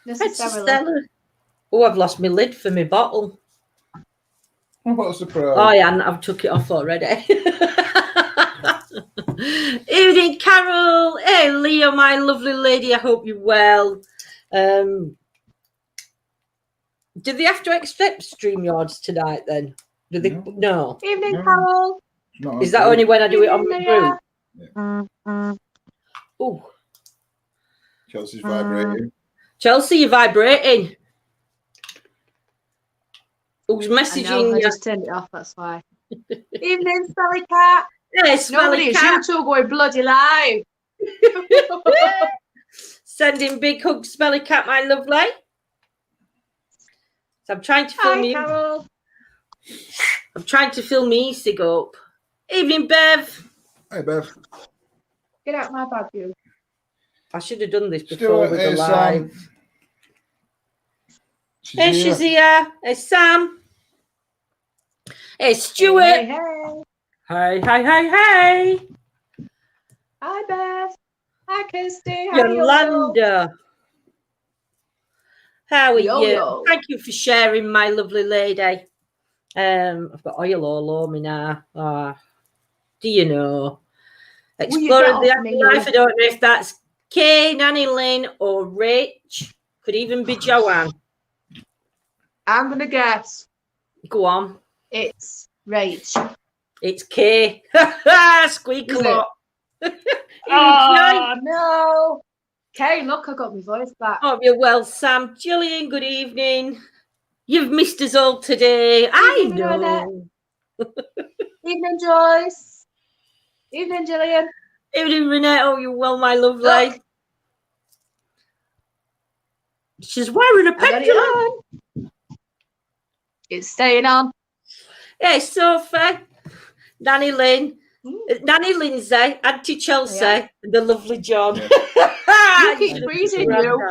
necessarily. Oh, I've lost my lid for my bottle. Oh, what a surprise. Oh, yeah, I've took it off already. Evening, Carol. Hey, Leah, my lovely lady. I hope you're well. Do they have to accept StreamYards tonight then? Do they? No. Evening, Carol. Is that only when I do it on my group? Yeah. Oh. Chelsea's vibrating. Chelsea, you're vibrating. Who's messaging? I just turned it off, that's why. Evening, Smelly Cat. Hey, Smelly Cat. You two going bloody live. Sending big hugs, Smelly Cat, my lovely. So I'm trying to film you. Carol. I'm trying to film me sig up. Evening, Bev. Hey, Bev. Get out my bag, you. I should have done this before with the live. Hey, she's here. Hey, Sam. Hey, Stuart. Hey, Hey, hey. hey, hey, hey. Hi, Beth. Hi, Kirsty. Yolanda. How are Yo, you? yo. Thank you for sharing, my lovely lady. I've got oil all over me now. Do you know? Exploring the afterlife. I don't know if that's Kay, Nanny Lynn, or Rach. Could even be Joanne. I'm going to guess. Go on. It's Rach. It's Kay. Squeak a lot. Oh, no. Kay, look, I got my voice back. Oh, you're well, Sam. Gillian, good evening. You've missed us all today. I know. Evening, Joyce. Evening, Gillian. Evening, Renee. Oh, you're well, my lovely. Look. She's wearing a pendulum. It's staying on. Hey, Sophie. Nanny Lynn. Nanny Lindsay. Auntie Chelsea. And the lovely John. You keep freezing, you.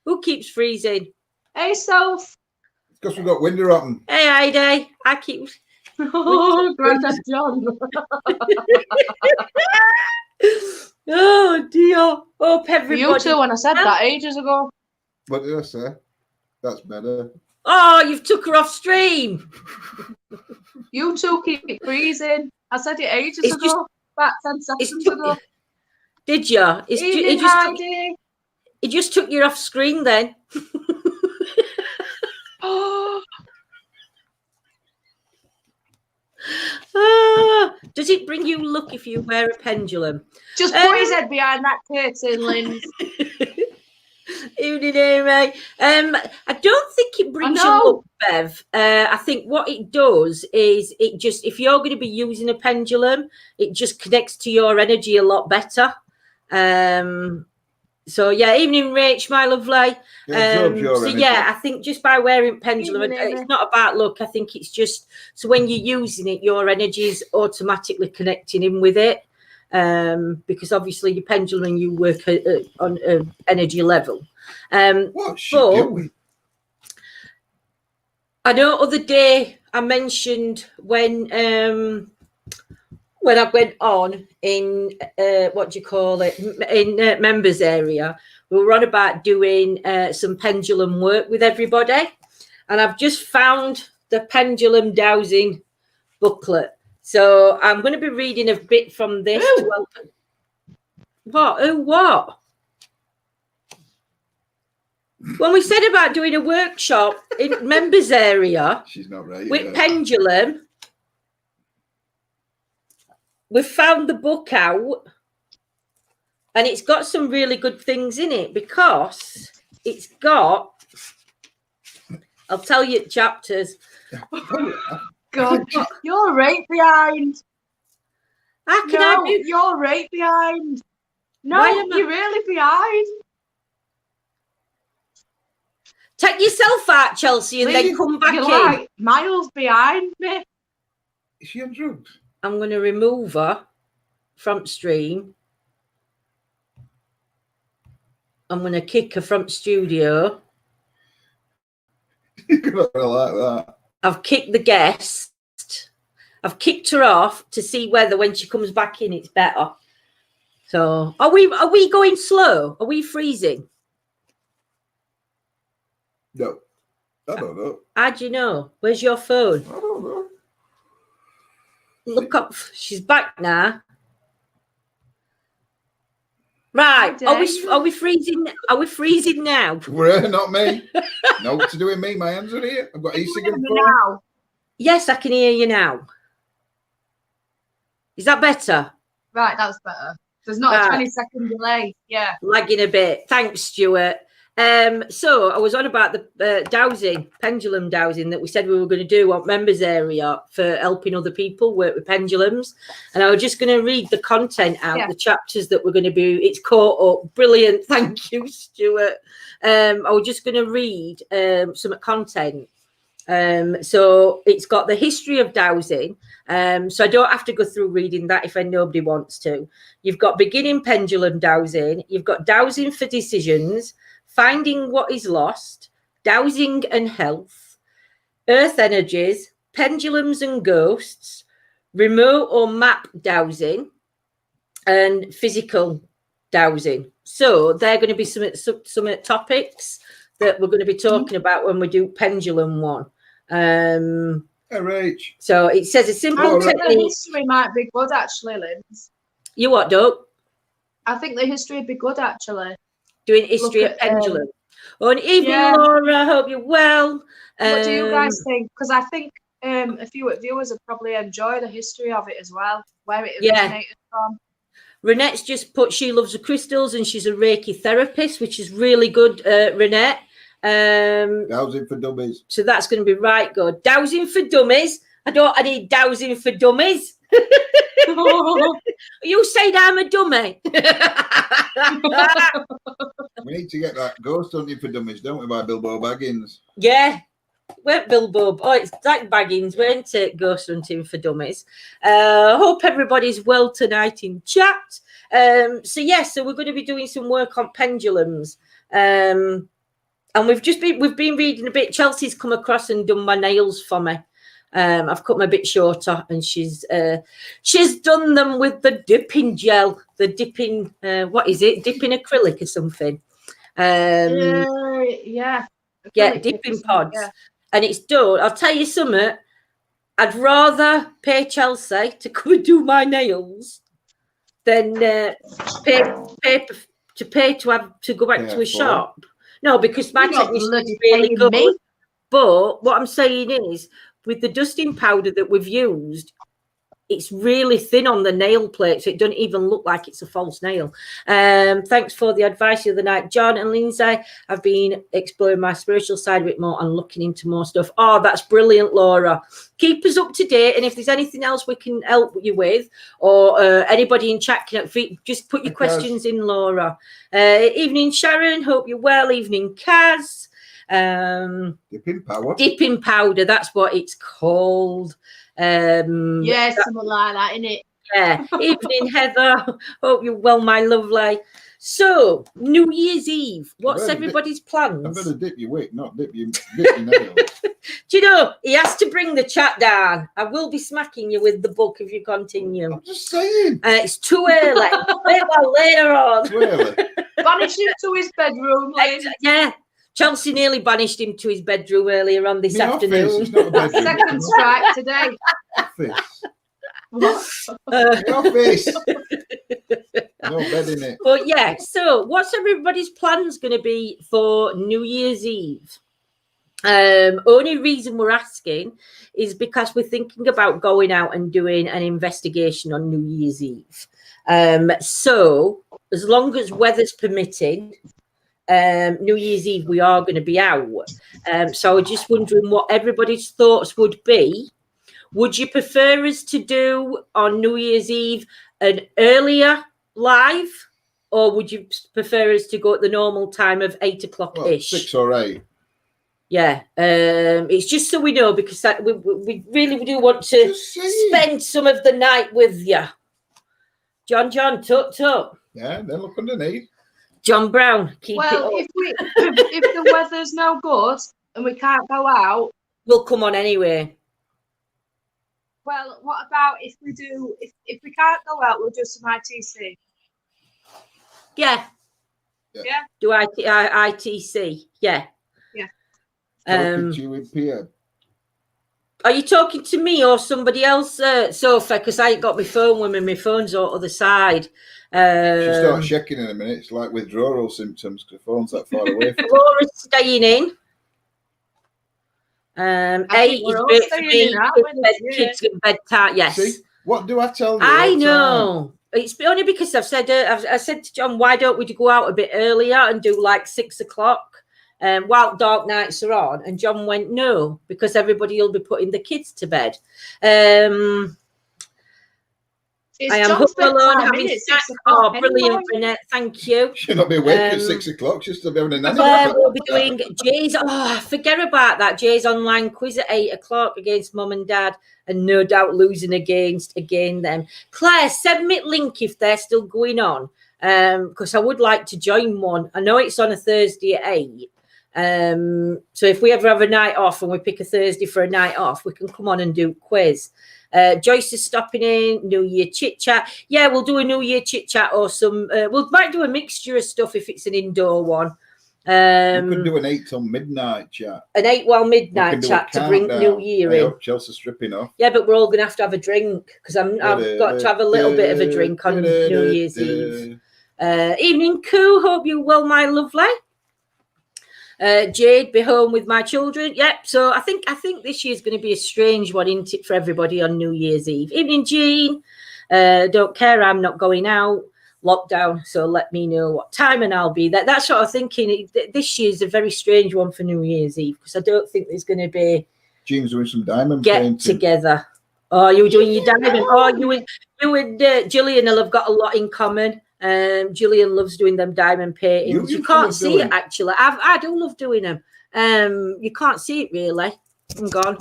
Who keeps freezing? Hey, Soph. Because we've got window open. Hey, Heidi. I keep... Oh, Grandad John. Oh, dear. Hope everybody... You too, when I said that ages ago. What did I say? That's better. Oh, you've took her off stream. You two keep freezing. I said it ages ago. About 10 seconds ago. Did you? It just took you off screen then. Does it bring you luck if you wear a pendulum? Just put his head behind that curtain, Lynn. Evening, Amy. I don't think it brings you luck, Bev. I think what it does is it just, if you're going to be using a pendulum, it just connects to your energy a lot better. So yeah, evening, Rach, my lovely. I think just by wearing pendulum, it's not about luck. I think it's just so when you're using it, your energy is automatically connecting in with it. Because obviously your pendulum, you work on an energy level. What's she doing? I know other day I mentioned when I went on in in members area, we were on about doing some pendulum work with everybody, and I've just found the pendulum dowsing booklet. So I'm going to be reading a bit from this. What? When we said about doing a workshop in members area, she's not right with pendulum, we found the book out, and it's got some really good things in it because it's got. I'll tell you chapters. God, you're right behind. How can I be? You're right behind. No, you're really behind. Take yourself out, Chelsea, and then come back in. Like miles behind me. Is she on drugs? I'm going to remove her front stream. I'm going to kick her front studio. You're going to like that. I've kicked the guest. I've kicked her off to see whether when she comes back in, it's better. So are we going slow? Are we freezing? No, I don't know. How do you know? Where's your phone? I don't know. Look up. She's back now. Right. Are we freezing? Are we freezing now? We're not me. No, what to do with me? My hands are here. I've got e-cig and phone. Now. Yes, I can hear you now. Is that better? Right, that's better. There's not a 20-second delay. Yeah. Lagging a bit. Thanks, Stuart. So I was on about the dowsing, pendulum dowsing that we said we were going to do on members area for helping other people work with pendulums. And I was just going to read the content out, the chapters that we're going to be. It's caught up. Brilliant. Thank you, Stuart. I was just going to read some content. So it's got the history of dowsing. So I don't have to go through reading that if nobody wants to. You've got beginning pendulum dowsing. You've got dowsing for decisions, finding what is lost, dowsing and health, earth energies, pendulums and ghosts, remote or map dowsing, and physical dowsing. So they're going to be some topics that we're going to be talking about when we do pendulum one. So it says a simple technique. The history might be good, actually, Linz. You what, Doug? I think the history would be good, actually. Doing history of pendulum. An evening, Laura. Hope you're well. What do you guys think? Because I think a few viewers would probably enjoy the history of it as well, where it originated from. Renette's just put she loves the crystals and she's a Reiki therapist, which is really good, Renette. Dowsing for dummies. So that's going to be right good. Dowsing for dummies. I need dowsing for dummies. You said I'm a dummy. We need to get that Ghost Hunting for Dummies, don't we, by Bilbo Baggins? Yeah. Weren't Bilbo? Oh, it's like Baggins, weren't it? Ghost Hunting for Dummies. Hope everybody's well tonight in chat. So we're going to be doing some work on pendulums. And we've been reading a bit. Chelsea's come across and done my nails for me. I've cut them a bit shorter, and she's done them with the dipping gel, dipping acrylic or something. Dipping pods. Yeah. And it's done. I'll tell you something. I'd rather pay Chelsea to come and do my nails than pay to go back to a shop. No, because my technician is really good. But what I'm saying is, with the dusting powder that we've used, it's really thin on the nail plate, so it doesn't even look like it's a false nail. Thanks for the advice the other night, John and Lindsay. I've been exploring my spiritual side a bit more and looking into more stuff. Oh, that's brilliant, Laura. Keep us up to date, and if there's anything else we can help you with, or anybody in chat can just put your questions in, Laura. Evening, Sharon. Hope you're well. Evening, Kaz. Dipping powder. That's what it's called. Something like that, innit? Yeah. Evening, Heather. Hope you're well, my lovely. So, New Year's Eve. What's everybody's plans? I better dip your wick, not dip your nails. Do you know, he has to bring the chat down. I will be smacking you with the book if you continue. I'm just saying. It's too early. Later on. Too early. Banish him to his bedroom. Yeah. Chelsea nearly banished him to his bedroom earlier on this afternoon. Second strike today. Office. Office. No bed in it. But yeah, so what's everybody's plans going to be for New Year's Eve? Only reason we're asking is because we're thinking about going out and doing an investigation on New Year's Eve. So as long as weather's permitting, New Year's Eve we are going to be out. So I was just wondering what everybody's thoughts would be. Would you prefer us to do on New Year's Eve an earlier live, or would you prefer us to go at the normal time of 8 o'clock ish? 6 or 8. Yeah, it's just so we know, because we really do want to spend some of the night with you. John, tut. Yeah, then look underneath. John Brown, keep it up. If the weather's no good and we can't go out, we'll come on anyway. Well, what about if we can't go out, we'll do some ITC. Yeah. Do ITC? Yeah. Talking to you in PM. Are you talking to me or somebody else, Sophie? Because I ain't got my phone with me. My phone's on the other side. She'll start checking in a minute. It's like withdrawal symptoms because the phone's that far away from Laura's staying in. 8 is great for me. Kids in bedtime. Yes. See, what do I tell you? I know. It's only because I've said I said to John, why don't we go out a bit earlier and do like 6 o'clock while dark nights are on? And John went, no, because everybody will be putting the kids to bed. I am home alone having snack. Oh, brilliant, Renette. Thank you. She'll not be awake at 6 o'clock. She'll still be having a nanny. Claire will be doing Jay's. Oh, forget about that. Jay's online quiz at 8 o'clock against mum and dad, and no doubt losing again them. Claire, send me a link if they're still going on, because I would like to join one. I know it's on a Thursday at 8. So if we ever have a night off and we pick a Thursday for a night off, we can come on and do quiz. Joyce is stopping in. New Year chit chat. Yeah, we'll do a New Year chit chat or some. We might do a mixture of stuff if it's an indoor one. We could do an 8 till midnight chat. An 8 midnight chat to bring New Year in. Chelsea stripping off. Yeah, but we're all going to have a drink because I've got to have a little bit of a drink on New Year's Eve. Evening, Koo. Hope you well, my lovely. Jade, be home with my children. Yep. So I think this year's going to be a strange one, isn't it, for everybody on New Year's Eve? Evening, Jean. Don't care. I'm not going out. Lockdown. So let me know what time and I'll be there. That's what I'm thinking. This year's a very strange one for New Year's Eve because I don't think there's going to be. Jean's doing some diamond painting. Together. Oh, you were doing your diamond. Oh, you and Gillian will have got a lot in common. Gillian loves doing them diamond paintings. You can't see it actually. I do love doing them. You can't see it really. I'm gone.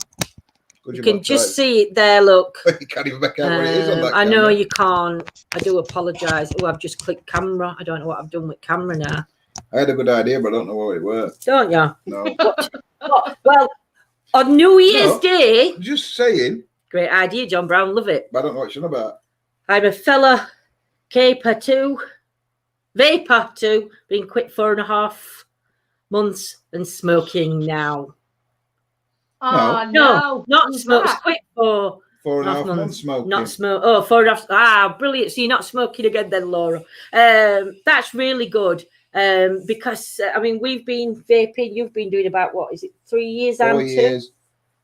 You can just see it there. Look. You can't even make out what it is on that I know you can't. I do apologise. Oh, I've just clicked camera. I don't know what I've done with camera now. I had a good idea, but I don't know what it was. Don't you? No. Well, on New Year's Day. Just saying. Great idea, John Brown. Love it. But I don't know what it's on about. I'm a fella. Vapor too, been quit 4.5 months and smoking now. Oh, no. Not smoke. Quit for 4.5 months smoking. Not smoke. Oh, 4.5. Ah, brilliant. So you're not smoking again then, Laura. That's really good. Because, I mean, we've been vaping. You've been doing about, what, is it 3 years? 4 years.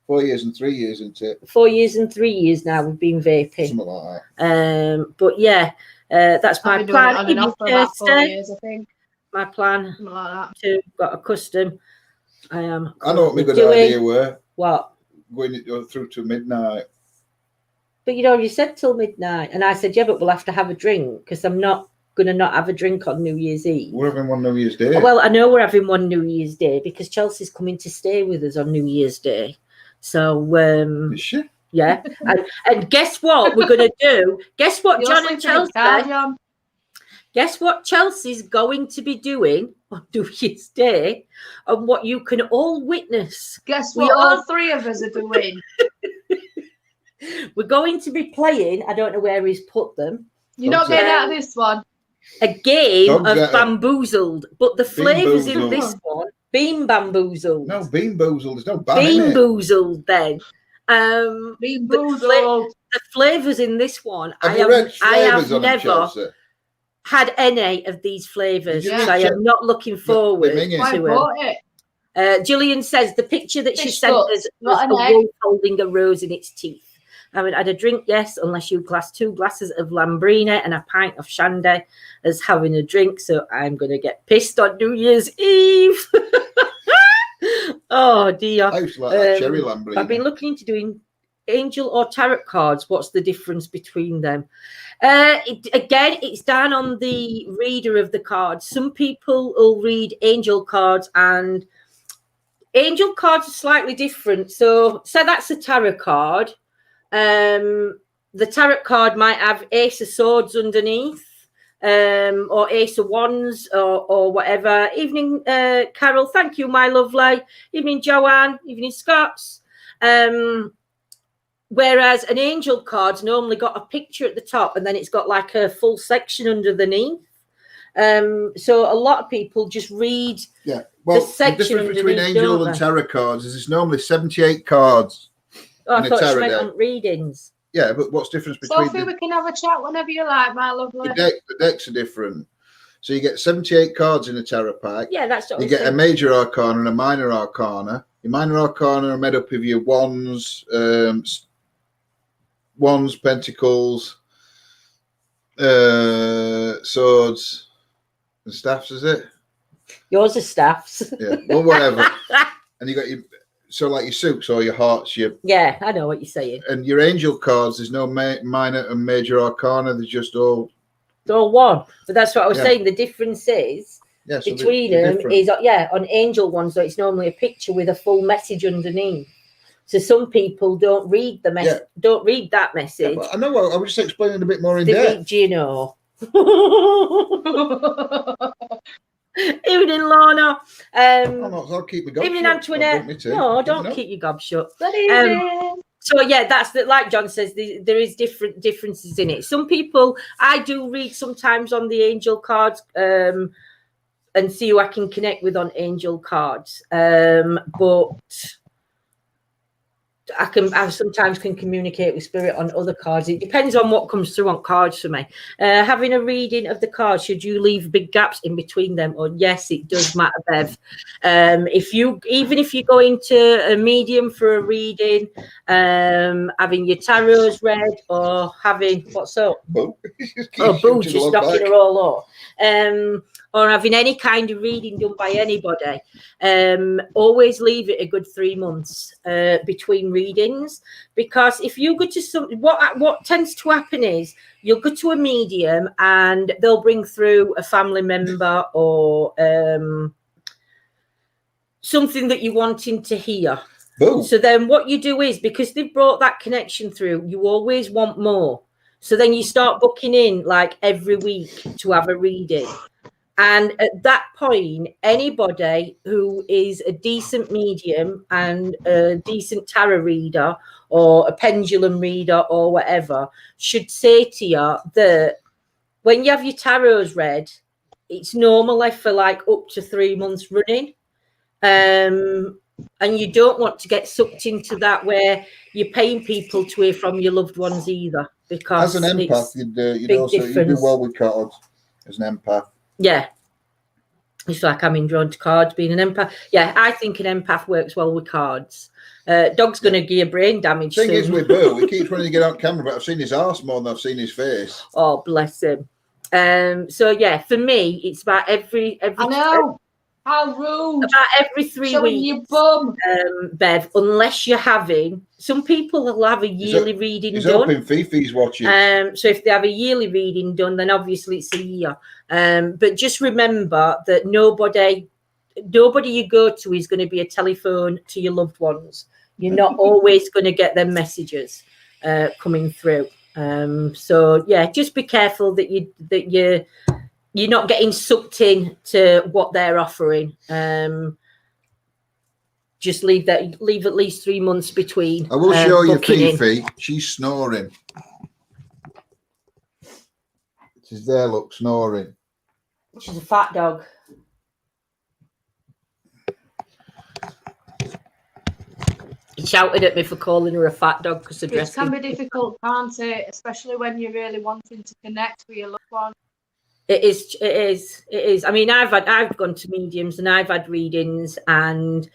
4 years and 3 years, isn't it? 4 years and 3 years now we've been vaping. Something like that. But yeah. That's my plan. On and off for about 4 years, I think. My plan like to got accustomed. I know what my good idea were. What? Going through to midnight. But you already said till midnight, and I said yeah, but we'll have to have a drink because I'm not going to not have a drink on New Year's Eve. We're having one New Year's Day. Well, I know we're having one New Year's Day because Chelsea's coming to stay with us on New Year's Day. So is she? Yeah, and guess what we're going to do? Guess what, John and Chelsea? Guess what Chelsea's going to be doing on New Year's Day, and what you can all witness. Guess what? All three of us are doing. We're going to be playing. I don't know where he's put them. You're not getting out of this one. A game of Bamboozled, but the flavours in this one. Bean Bamboozled. No, Bean Boozled. There's no bam Bean in it. Boozled then. Bean Boozled. The flavours in this one. I have never had any of these flavours. So I am not looking forward to it. Gillian says the picture that she sent us was a wolf holding a rose in its teeth. I haven't had a drink, yes, unless you class 2 glasses of Lambrina and a pint of Shandy as having a drink. So I'm going to get pissed on New Year's Eve. Oh, dear. I used to like that cherry Lambrina. I've been looking into doing angel or tarot cards. What's the difference between them? Again, it's down on the reader of the cards. Some people will read angel cards, and angel cards are slightly different. So that's a tarot card. The tarot card might have Ace of Swords underneath, or Ace of Wands, or whatever. Evening, Carol. Thank you, my lovely. Evening, Joanne. Evening, Scots. Whereas an angel card's normally got a picture at the top, and then it's got like a full section underneath. So a lot of people just read well, the section difference between underneath, angel don't and they? tarot cards is it's normally 78 cards. Oh, I in a thought you tarot meant deck. on readings. Yeah, but what's the difference between Sophie, we can have a chat whenever you like, my lovely. the decks are different. So you get 78 cards in a tarot pack. Yeah, that's what you get a major arcana and a minor arcana. Your minor arcana are made up of your wands, pentacles, swords, and staffs. Is it? Yours are staffs. Yeah, well, whatever. And you got like your suits or your hearts. Yeah, I know what you're saying. And your angel cards, there's no minor and major arcana. They're just all. They're all one. But that's what I was saying. The difference is between them is on angel ones, though, it's normally a picture with a full message underneath. So some people don't read the message, don't read that message. Yeah, I know. I was just explaining a bit more in depth. Do you know? Evening, Lorna. I'll keep the gob evening, shut. Antoinette. No, don't keep your gob shut. Good evening. So yeah, that's like John says. There is differences in it. Some people, I do read sometimes on the angel cards, and see who I can connect with on angel cards. But I sometimes can communicate with spirit on other cards. It depends on what comes through on cards for me. Having a reading of the cards, should you leave big gaps in between them? Or yes, it does matter, Bev. If you go into a medium for a reading, having your tarots read, or having what's up? Boo just knocking her all off. Or having any kind of reading done by anybody, always leave it a good 3 months between readings, because if you go to what tends to happen is you'll go to a medium and they'll bring through a family member or something that you're wanting to hear. Boom. So then what you do is, because they've brought that connection through, you always want more. So then you start booking in like every week to have a reading. And at that point, anybody who is a decent medium and a decent tarot reader or a pendulum reader or whatever should say to you that when you have your tarots read, it's normally for like up to 3 months running. And you don't want to get sucked into that where you're paying people to hear from your loved ones either. Because as an empath, you'd do well with cards as an empath. Yeah. It's like I'm drawn to cards, being an empath. Yeah, I think an empath works well with cards. Dog's going to give brain damage. The thing is with Boo, he keeps wanting to get on camera, but I've seen his arse more than I've seen his face. Oh, bless him. So yeah, for me, it's about every I know. How rude. About every 3 weeks. Your bum. Bev, unless you're having, some people will have a yearly reading done. He's hoping Fifi's watching. So if they have a yearly reading done, then obviously it's a year. But just remember that nobody you go to is going to be a telephone to your loved ones. You're not always going to get them messages coming through. So yeah, just be careful that you're not getting sucked in to what they're offering. Just leave at least 3 months between. I will show you Fifi. She's snoring. She's there, look, snoring. She's a fat dog. He shouted at me for calling her a fat dog because the dress. It can be difficult, can't it? Especially when you're really wanting to connect with your loved one. It is. I mean, I've gone to mediums and I've had readings, and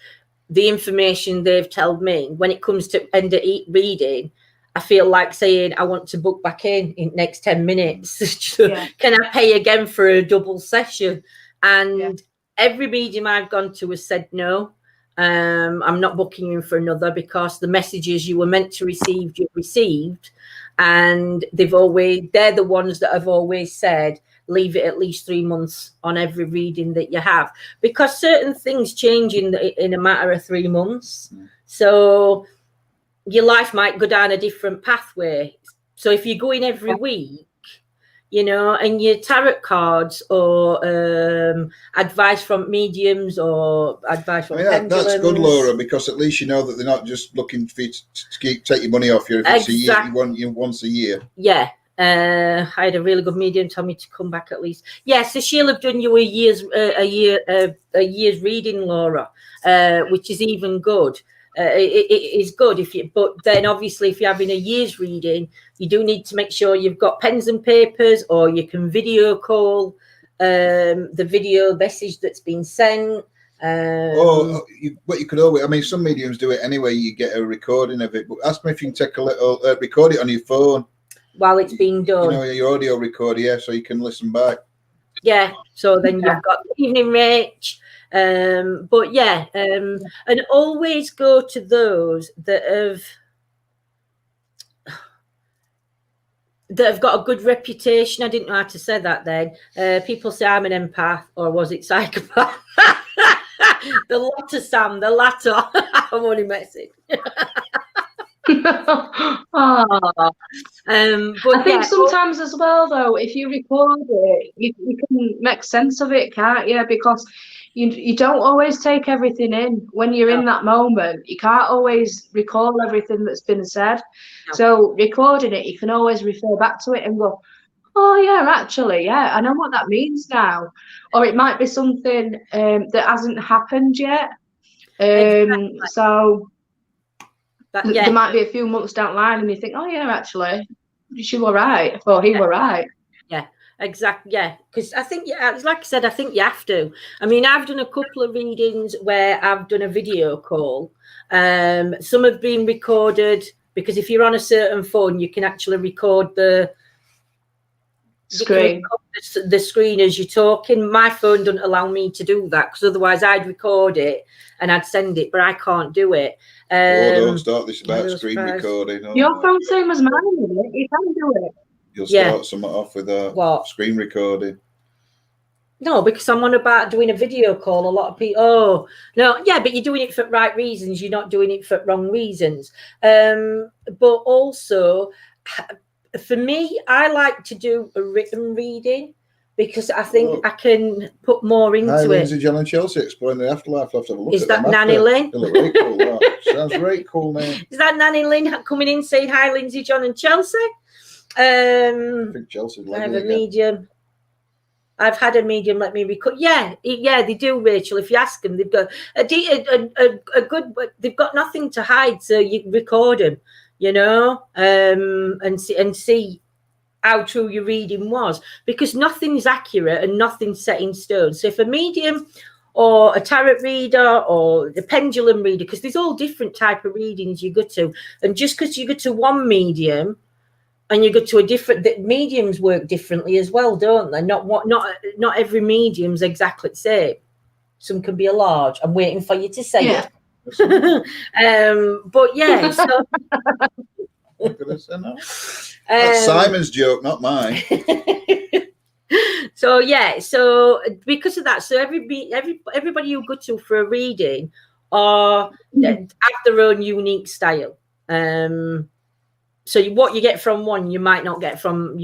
the information they've told me when it comes to end of reading, I feel like saying I want to book back in next 10 minutes. Can I pay again for a double session? And every medium I've gone to has said no. I'm not booking you in for another, because the messages you were meant to receive, you've received, and they're the ones that have always said leave it at least 3 months on every reading that you have, because certain things change in a matter of 3 months. So your life might go down a different pathway. So if you're going every week, and your tarot cards or advice from mediums or advice from pendulums. That's good, Laura, because at least you know that they're not just looking for you to take your money off you if it's once a year. Yeah. I had a really good medium tell me to come back at least. Yeah, so she'll have done you a year's reading, Laura, which is even good. It is good if you, but then obviously if you're having a year's reading, you do need to make sure you've got pens and papers, or you can video call the video message that's been sent. What you could always, I mean, some mediums do it anyway. You get a recording of it, but ask me if you can take a little, record it on your phone while it's being done. You know, your audio recorder, yeah, so you can listen back. Yeah, so then you've got evening Rach. But yeah, and always go to those that have got a good reputation. I didn't know how to say that then. People say I'm an empath, or was it psychopath? The latter, Sam, the latter. I'm only messing. I think sometimes as well, though, if you record it, you can make sense of it, can't you? Because you don't always take everything in when you're in that moment. You can't always recall everything that's been said. So recording it, you can always refer back to it and go, oh yeah, actually, yeah, I know what that means now. Or it might be something that hasn't happened yet. Exactly. So there might be a few months down the line and you think, oh yeah, actually, she were right, or he were right. Yeah, exactly. Yeah, because I think, like I said, I think you have to. I mean, I've done a couple of readings where I've done a video call. Some have been recorded, because if you're on a certain phone, you can actually record the screen. The screen as you're talking. My phone doesn't allow me to do that, because otherwise I'd record it and I'd send it, but I can't do it. Don't start this about screen recording. Your phone's same as mine, isn't it? You can do it. You'll start something off with a screen recording. No, because I'm on about doing a video call. A lot of people, no, yeah, but you're doing it for right reasons. You're not doing it for wrong reasons. But also, for me, I like to do a written reading, because I think I can put more into it. Lindsay, John and Chelsea exploring the afterlife. I'll have to have a look at that Nanny Lynn? They look very cool. That sounds very cool, man. Is that Nanny Lynn coming in saying hi, Lindsay, John and Chelsea? I think Chelsea's I have a medium. I've had a medium let me record. Yeah, they do, Rachel. If you ask them, they've got a good. They've got nothing to hide, so you record them, you know, and see how true your reading was, because nothing's accurate and nothing's set in stone. So if a medium or a tarot reader or the pendulum reader, because there's all different type of readings you go to, and just because you go to one medium and you go to a different, the mediums work differently as well, don't they? Not every medium's exactly the same. Some can be a large. I'm waiting for you to say it. But yeah, so that's Simon's joke, not mine. So because of that, so everybody you go to for a reading have their own unique style. So what you get from one, you won't get from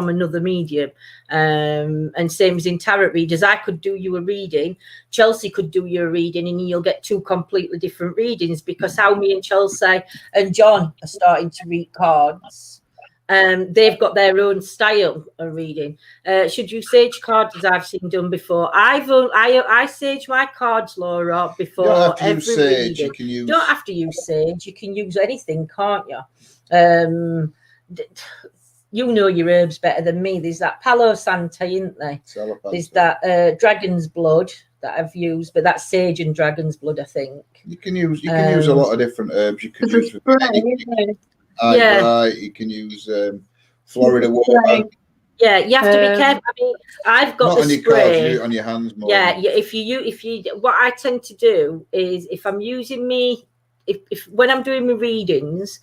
another medium. And same as in tarot readers, I could do you a reading, Chelsea could do you a reading, and you'll get two completely different readings, because how me and Chelsea and John are starting to read cards, they've got their own style of reading. Should you sage cards, as I've seen done before? I sage my cards, Laura, before every reading. You don't have to use sage. You can use anything, can't you? You know your herbs better than me. There's that Palo Santo, isn't there? There's that dragon's blood that I've used, but that's sage and dragon's blood, I think. You can use a lot of different herbs. You can use you can use Florida water. Yeah, you have to be careful. I mean, I've got the spray. Cards, on your hands more. Yeah. If you, what I tend to do is, if I'm using if when I'm doing my readings,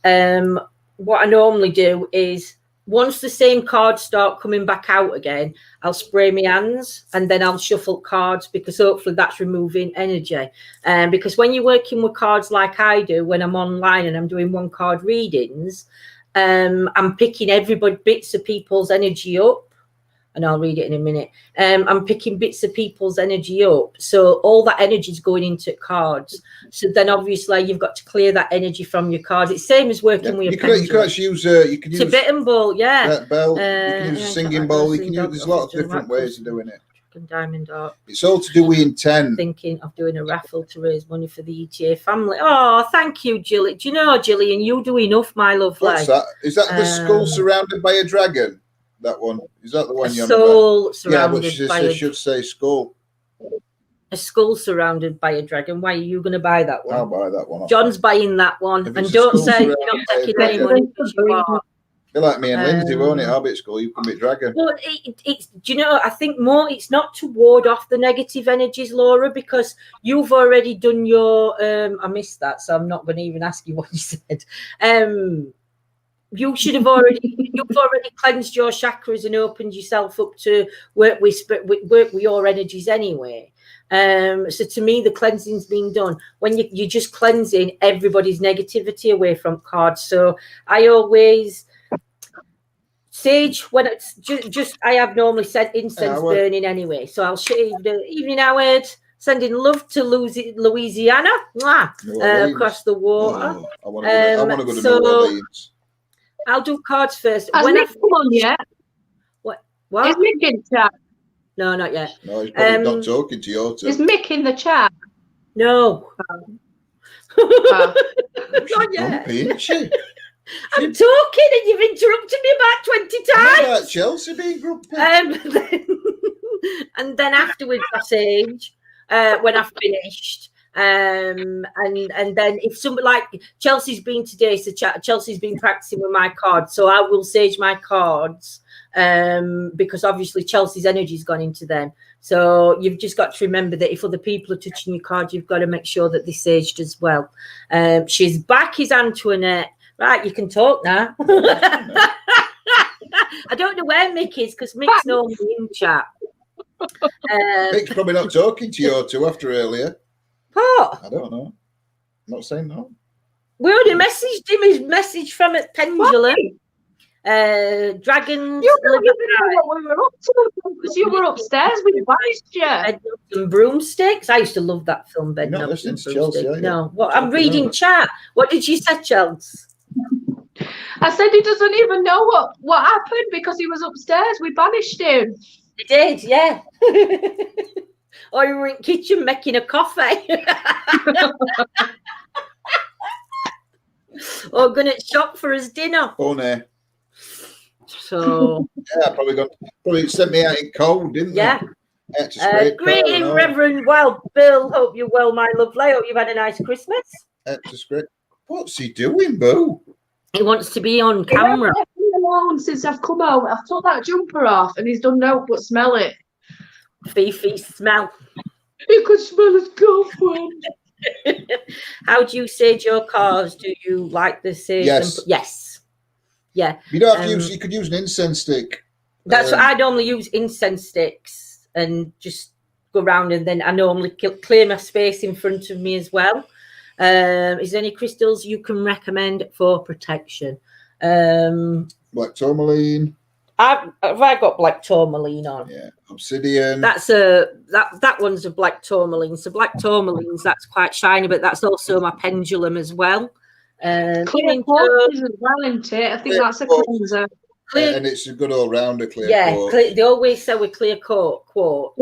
what I normally do is, once the same cards start coming back out again, I'll spray my hands and then I'll shuffle cards, because hopefully that's removing energy. Because when you're working with cards like I do, when I'm online and I'm doing one card readings, I'm picking bits of people's energy up, and I'll read it in a minute. I'm picking bits of people's energy up. So all that energy is going into cards. So then obviously you've got to clear that energy from your cards. It's same as working with your pendulum. You could actually use you can use Tibetan bowl, that bell. You can use a singing bowl. You can use there's a lot of different ways of doing it. Diamond art. It's all to do with intent. Thinking of doing a raffle to raise money for the ETA family. Oh, thank you, Gillian. Do you know, Gillian, you do enough, my lovely. What's that? Is that the skull surrounded by a dragon? That one? Is that the one you're soul surrounded by a should say skull. A skull surrounded by a dragon. Why are you going to buy that one? I'll buy that one. John's buying that one. And don't say you're not taking any money because you are. Be like me and Lindsay, won't it? I'll be at school, you can be dragon. But it's, do you know, I think more it's not to ward off the negative energies, Laura, because you've already done your I missed that, so I'm not going to even ask you what you said. You should have you've already cleansed your chakras and opened yourself up to work with your energies anyway. So to me, the cleansing's been done when you're just cleansing everybody's negativity away from cards. So I always sage when it's just I have normally said incense burning anyway. So I'll shave the evening hours, sending love to Louisiana across the water. I want to go to New Orleans. I'll do cards first. Has Mick come on yet? What? Is Mick in chat? No, not yet. No, he's probably not talking to you. Is Mick in the chat? No. Not yet. Isn't she? I'm talking and you've interrupted me about 20 times. About Chelsea being grumpy. And then afterwards, I sage when I've finished. And then if somebody like Chelsea's been today, so Chelsea's been practicing with my cards, so I will sage my cards because obviously Chelsea's energy's gone into them. So you've just got to remember that if other people are touching your card, you've got to make sure that they're saged as well. She's back, is Antoinette. Right, you can talk now. I don't know where Mick is because Mick's normally in chat. Mick's probably not talking to you two after earlier. What? I don't know. I'm not saying no. We already messaged him his message from a pendulum. Dragons. You don't even know what we were up to because you were upstairs with Bed and Broomsticks. I used to love that film. Bed You're not listening to Chelsea, are you? No. What? I'm reading chat. What did you say, Chelsea? I said he doesn't even know what happened because he was upstairs. We banished him. He did, yeah. Or you were in the kitchen making a coffee. Or going to shop for his dinner. Oh, no. So. Yeah, probably sent me out in cold, didn't they? Yeah. Greeting, Reverend Wild Bill. Hope you're well, my lovely. Hope you've had a nice Christmas. What's he doing, Boo? He wants to be on camera. Left me alone since I've come out. I've took that jumper off and he's done no but smell it. Fifi smell. You could smell his girlfriend. How do you sage your cards? Do you like the sage? Yes. Yes. Yeah. You don't have to use. You could use an incense stick. That's what I normally use. Incense sticks and just go around, and then I normally clear my space in front of me as well. Is there any crystals you can recommend for protection? Black tourmaline. Have I got black tourmaline on? Yeah, obsidian. That's that one's a black tourmaline. So black tourmalines, that's quite shiny, but that's also my pendulum as well. Clear quartz as well, isn't it? I think that's a cleanser. And it's a good all-rounder clear quartz. They always say with clear quartz,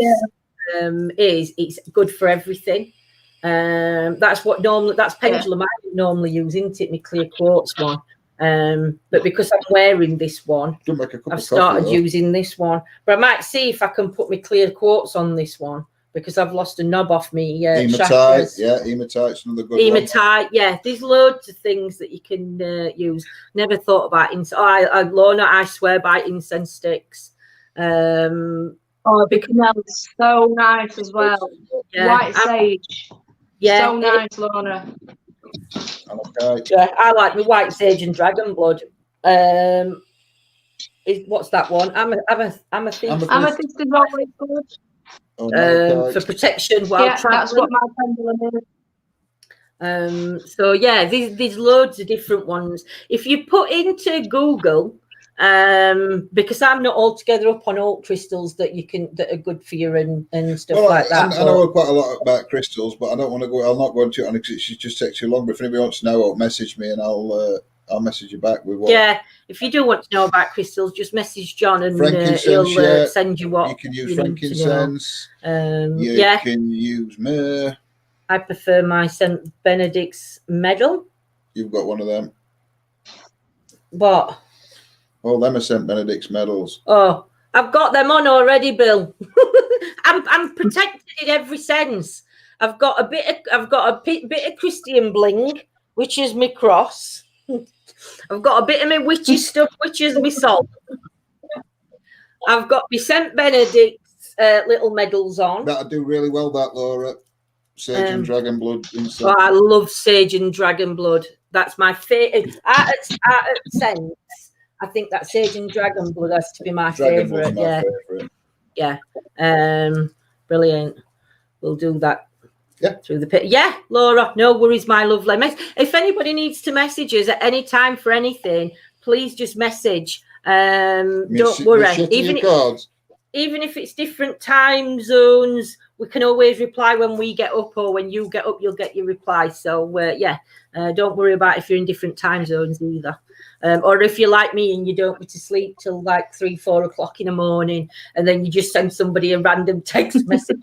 it's good for everything. That's pendulum I normally use, isn't it? My clear quartz one. But because I'm wearing this one, I've started using this one. But I might see if I can put my clear quartz on this one because I've lost a knob off me. Hematite, hematite's another good hematite, one. Yeah. There's loads of things that you can use. Never thought about incense. Lorna, I swear by incense sticks. Because that's so nice as well. Yeah. White sage. Yeah. So nice, Lorna. Yeah, I like my white sage and dragon blood. What's that one? Amethyst. Amethyst is always good. For protection while traveling. That's what my pendulum is. So yeah, there's loads of different ones. If you put into Google because I'm not altogether up on oak crystals that are good for you and stuff like that. I know quite a lot about crystals, but I don't want to go. I'll not go into it because it just takes too long. But if anybody wants to know, message me and I'll message you back with what. Yeah, if you do want to know about crystals, just message John and he'll send you what you can use. Frankincense. You can use myrrh. I prefer my St. Benedict's medal. You've got one of them. What? All them are St. Benedict's medals. Oh, I've got them on already, Bill. I'm protected in every sense. I've got a bit of Christian bling, which is my cross. I've got a bit of my witchy stuff, which is my salt. I've got my St. Benedict's little medals on. That'll do really well, that, Laura. Sage and dragon blood. Oh, I love sage and dragon blood. That's my favorite. Out of sense, I think that sage and dragon blood has to be my favorite. Yeah. Brilliant. We'll do that. Yeah. Through the pit. Yeah, Laura, no worries, my lovely. If anybody needs to message us at any time for anything, please just message. Don't worry. Even if it's different time zones, we can always reply when we get up, or when you get up, you'll get your reply. So, don't worry about if you're in different time zones either. Or if you're like me and you don't go to sleep till like 3-4 o'clock in the morning, and then you just send somebody a random text message.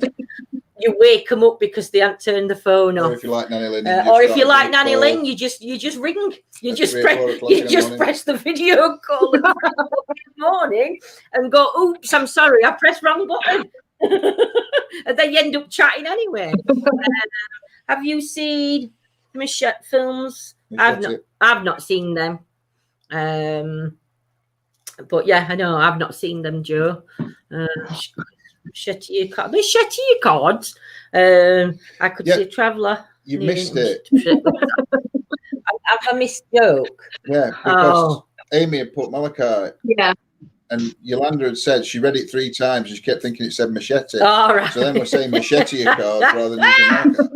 You wake them up because they haven't turned the phone off. Or if you like Nanny Lynn, you just ring. You just press the video call in the morning and go, "Oops, I'm sorry, I pressed wrong button," and then you end up chatting anyway. Have you seen Machete films? I've not seen them. But yeah, I know I've not seen them, Joe. Machete cards. I could see a traveller. You missed it. Have I missed joke? Yeah, because Amy had put Malachite. Yeah. And Yolanda had said she read it 3 times and she kept thinking it said machete. All right. So then we're saying machete cards rather than using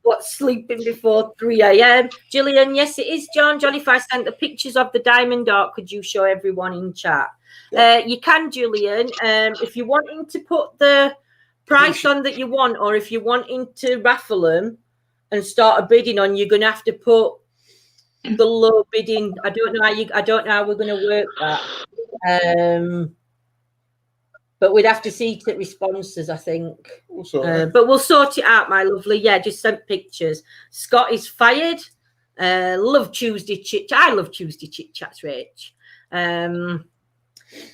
What's sleeping before 3 a.m.? Gillian, yes, it is, John. John, if I sent the pictures of the diamond art, could you show everyone in chat? Yeah. You can, Julian. If you're wanting to put the price on that you want, or if you're wanting to raffle them and start a bidding on, you're going to have to put the low bidding. I don't know how we're going to work that. But we'd have to see to responses, I think. But we'll sort it out, my lovely. Yeah, just send pictures. Scott is fired. Love Tuesday chit chat. I love Tuesday chit chats, Rach.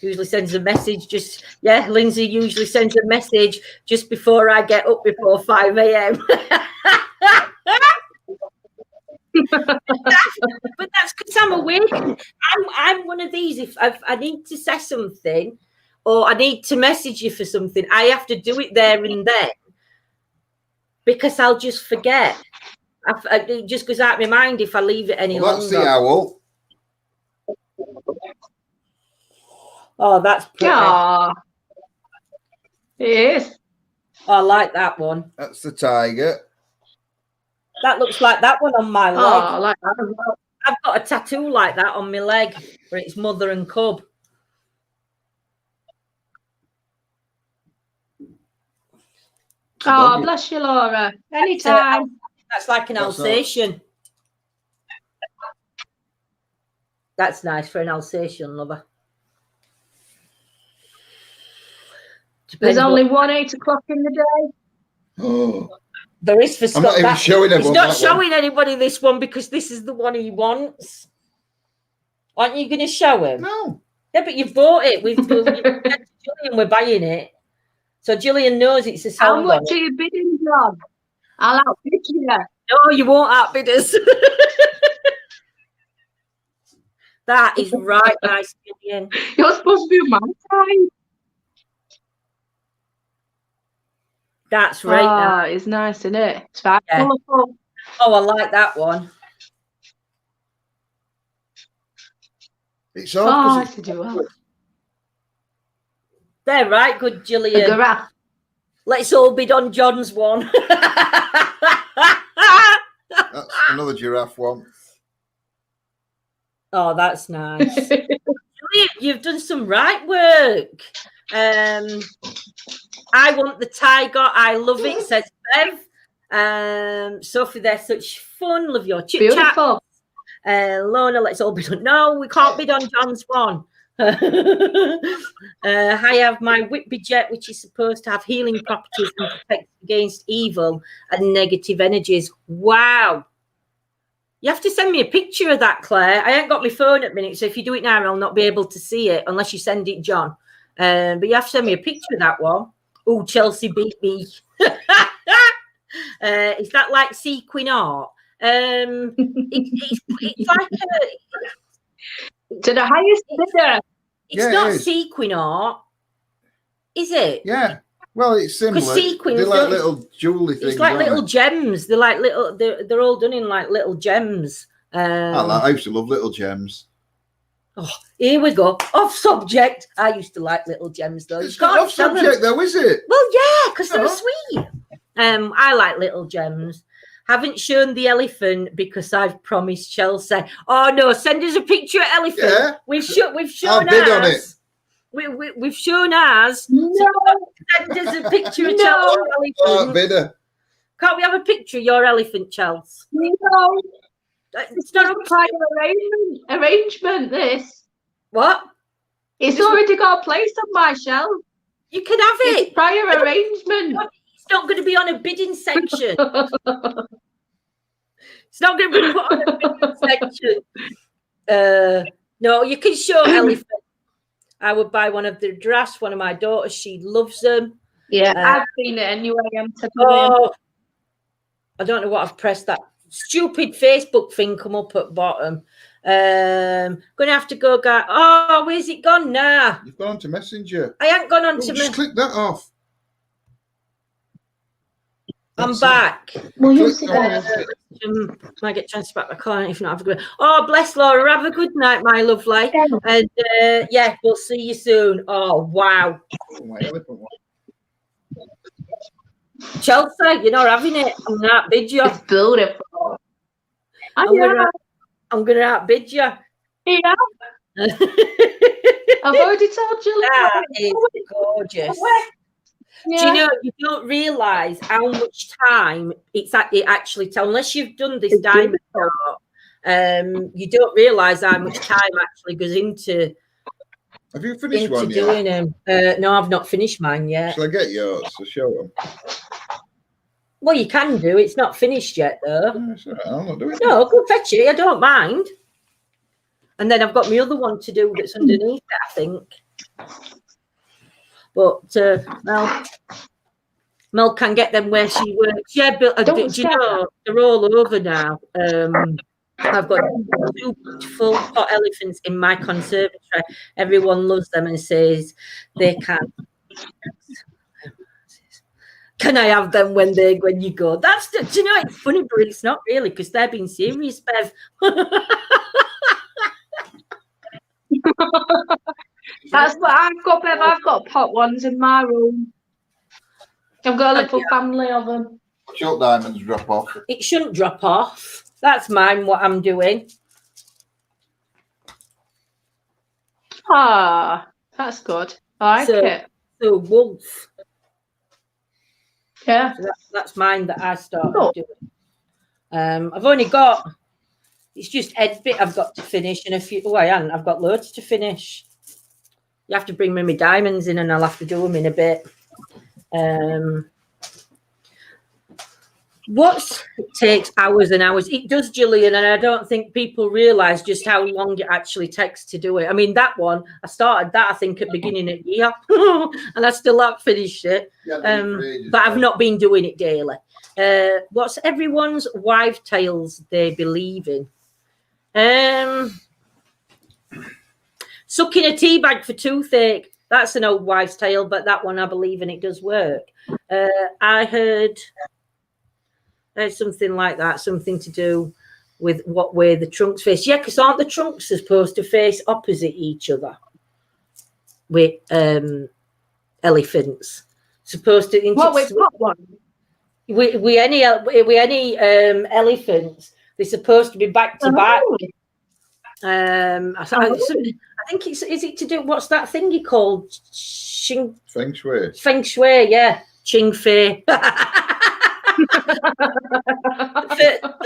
Usually sends a message. Lindsay usually sends a message just before I get up before 5 a.m. But that's because I'm awake. I'm one of these. If I need to say something, or I need to message you for something, I have to do it there and then, because I'll just forget. It just goes out of my mind if I leave it any longer. That's the owl. Oh, that's pretty. Yeah, it is. Oh, I like that one. That's the tiger. That looks like that one on my leg. Oh, I like that as well. I've got a tattoo like that on my leg where it's mother and cub. Oh, bless you, Laura. Anytime. That's like an Alsatian. That's nice for an Alsatian lover. There's only 8 o'clock in the day. Oh. There is for Scott. I'm not even showing everyone. He's not showing anybody this one because this is the one he wants. Aren't you going to show him? No. Yeah, but you've bought it. Julian, we're buying it. So Julian knows it's a song. How much are you bidding, John? I'll outbid you. No, you won't outbid us. That is right, nice, Julian. You're supposed to be my time. That's right. Ah, it's nice, isn't it? It's very colourful. Oh, I like that one. It's all because they're right, good, Gillian. A giraffe. Let's all bid on John's one. That's another giraffe one. Oh, that's nice. You've done some right work. I want the tiger. I love it, says Bev. Sophie, they're such fun. Love your chit chat. Beautiful. Lorna, let's all bid on. No, we can't bid on John's one. I have my Whitby jet, which is supposed to have healing properties and protect against evil and negative energies. Wow. You have to send me a picture of that, Claire. I ain't got my phone at the minute, so if you do it now, I'll not be able to see it unless you send it, John. But you have to send me a picture of that one. Oh, Chelsea beat me. Is that like sequin art? It's like to the highest bidder. It's not sequin art, is it? Yeah. Well, it's similar. Sequins, they're like little jewelry things. It's like little gems. They're like little. They're all done in like little gems. I used to love little gems. Oh, here we go. Off subject. I used to like little gems though. It's not off subject though, is it? Well, yeah, because they're sweet. I like little gems. Haven't shown the elephant because I've promised Chelsea. Oh no, send us a picture of elephant. Yeah. We've shown I'll bid on it. We've shown ours. No. So send us a picture of Chelsea. Oh, bidder. Can't we have a picture of your elephant, Chelsea? No. It's not a prior arrangement, this. What? It's already got a place on my shelf. You can have it. It's prior arrangement. It's not going to be on a bidding section. It's not going to be put on a bidding section. No, you can show elephant. I would buy one of the drafts. One of my daughters, she loves them. Yeah, I've seen it anyway. I don't know what I've pressed. That stupid Facebook thing come up at bottom. Gonna have to go. Oh, where's it gone now? You've gone on to Messenger. I ain't gone on to. Just click that off. I'm back. Well, you sit down. Might get chance back my client if not. Have a good. Oh, bless Laura. Have a good night, my lovely. And yeah, we'll see you soon. Oh wow. Oh, my elephant one. Chelsea, you're not having it. I'm gonna outbid you. It's beautiful. I'm gonna outbid you. Yeah. I've already told you. That is gorgeous. Yeah. Do you know, you don't realise how much time it actually takes, unless you've done this diamond art, you don't realise how much time actually goes into. Have you finished one doing them? No, I've not finished mine yet. Shall I get yours to show them? Well, you can do. It's not finished yet, though. I'm not doing it. No, go fetch it. I don't mind. And then I've got my other one to do that's underneath it, I think. But Mel can get them where she works. Yeah, but you know, they're all over now. I've got 2 beautiful pot elephants in my conservatory. Everyone loves them and says they can. Can I have them when you go? Do you know, it's funny, but it's not really, because they're being serious, Bev. That's what I've got, Bev. I've got pot ones in my room. I've got a little family of them. Short diamonds drop off. It shouldn't drop off. That's mine, what I'm doing. Ah, that's good. I like it. So wolf. Yeah. So that's mine that I started doing. I've only got, it's just Ed bit I've got to finish, and I've got loads to finish. You have to bring me my diamonds in and I'll have to do them in a bit. It takes hours and hours. It does, Gillian, and I don't think people realise just how long it actually takes to do it. I mean, that one, I started that, I think, at the beginning of the year, and I still haven't finished it. But I've not been doing it daily. What's everyone's wife tales they believe in? Sucking a tea bag for toothache. That's an old wives' tale, but that one I believe in, it does work. I heard something like that, something to do with what way the trunks face. Yeah, because aren't the trunks supposed to face opposite each other with elephants? Supposed to. What with one? With any elephants, they're supposed to be back to back. I think is it to do, what's that thingy called? Feng Shui. Feng Shui, yeah. Ching Fei. The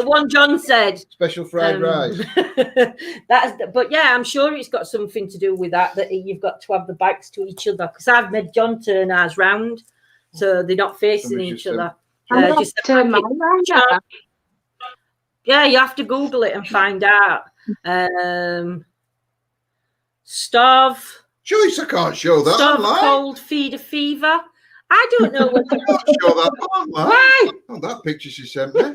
one John said. Special fried rice. But yeah, I'm sure it's got something to do with that you've got to have the backs to each other, because I've made John turn ours round, so they're not facing each other. Just turn mine round. Yeah, you have to Google it and find out. Starve. Joyce, I can't show that Starve online. cold, feed a fever. I don't know what. I can't show that online. Why? Oh, that picture she sent me.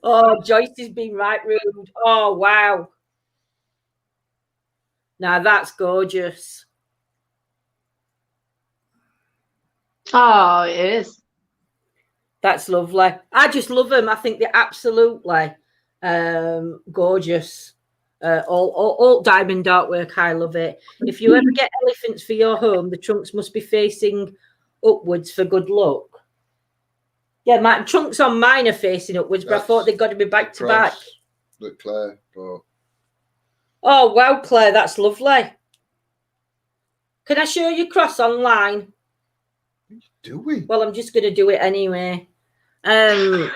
Oh, Joyce has been right rude. Oh, wow. Now that's gorgeous. Oh, it is. That's lovely. I just love them. I think they're absolutely gorgeous. All diamond artwork. I love it. If you ever get elephants for your home, the trunks must be facing upwards for good luck. Yeah, my trunks on mine are facing upwards, but I thought they'd got to be back to back. Look, Claire. But... Oh, wow, Claire, that's lovely. Can I show you cross online? Do we? Well, I'm just going to do it anyway. It's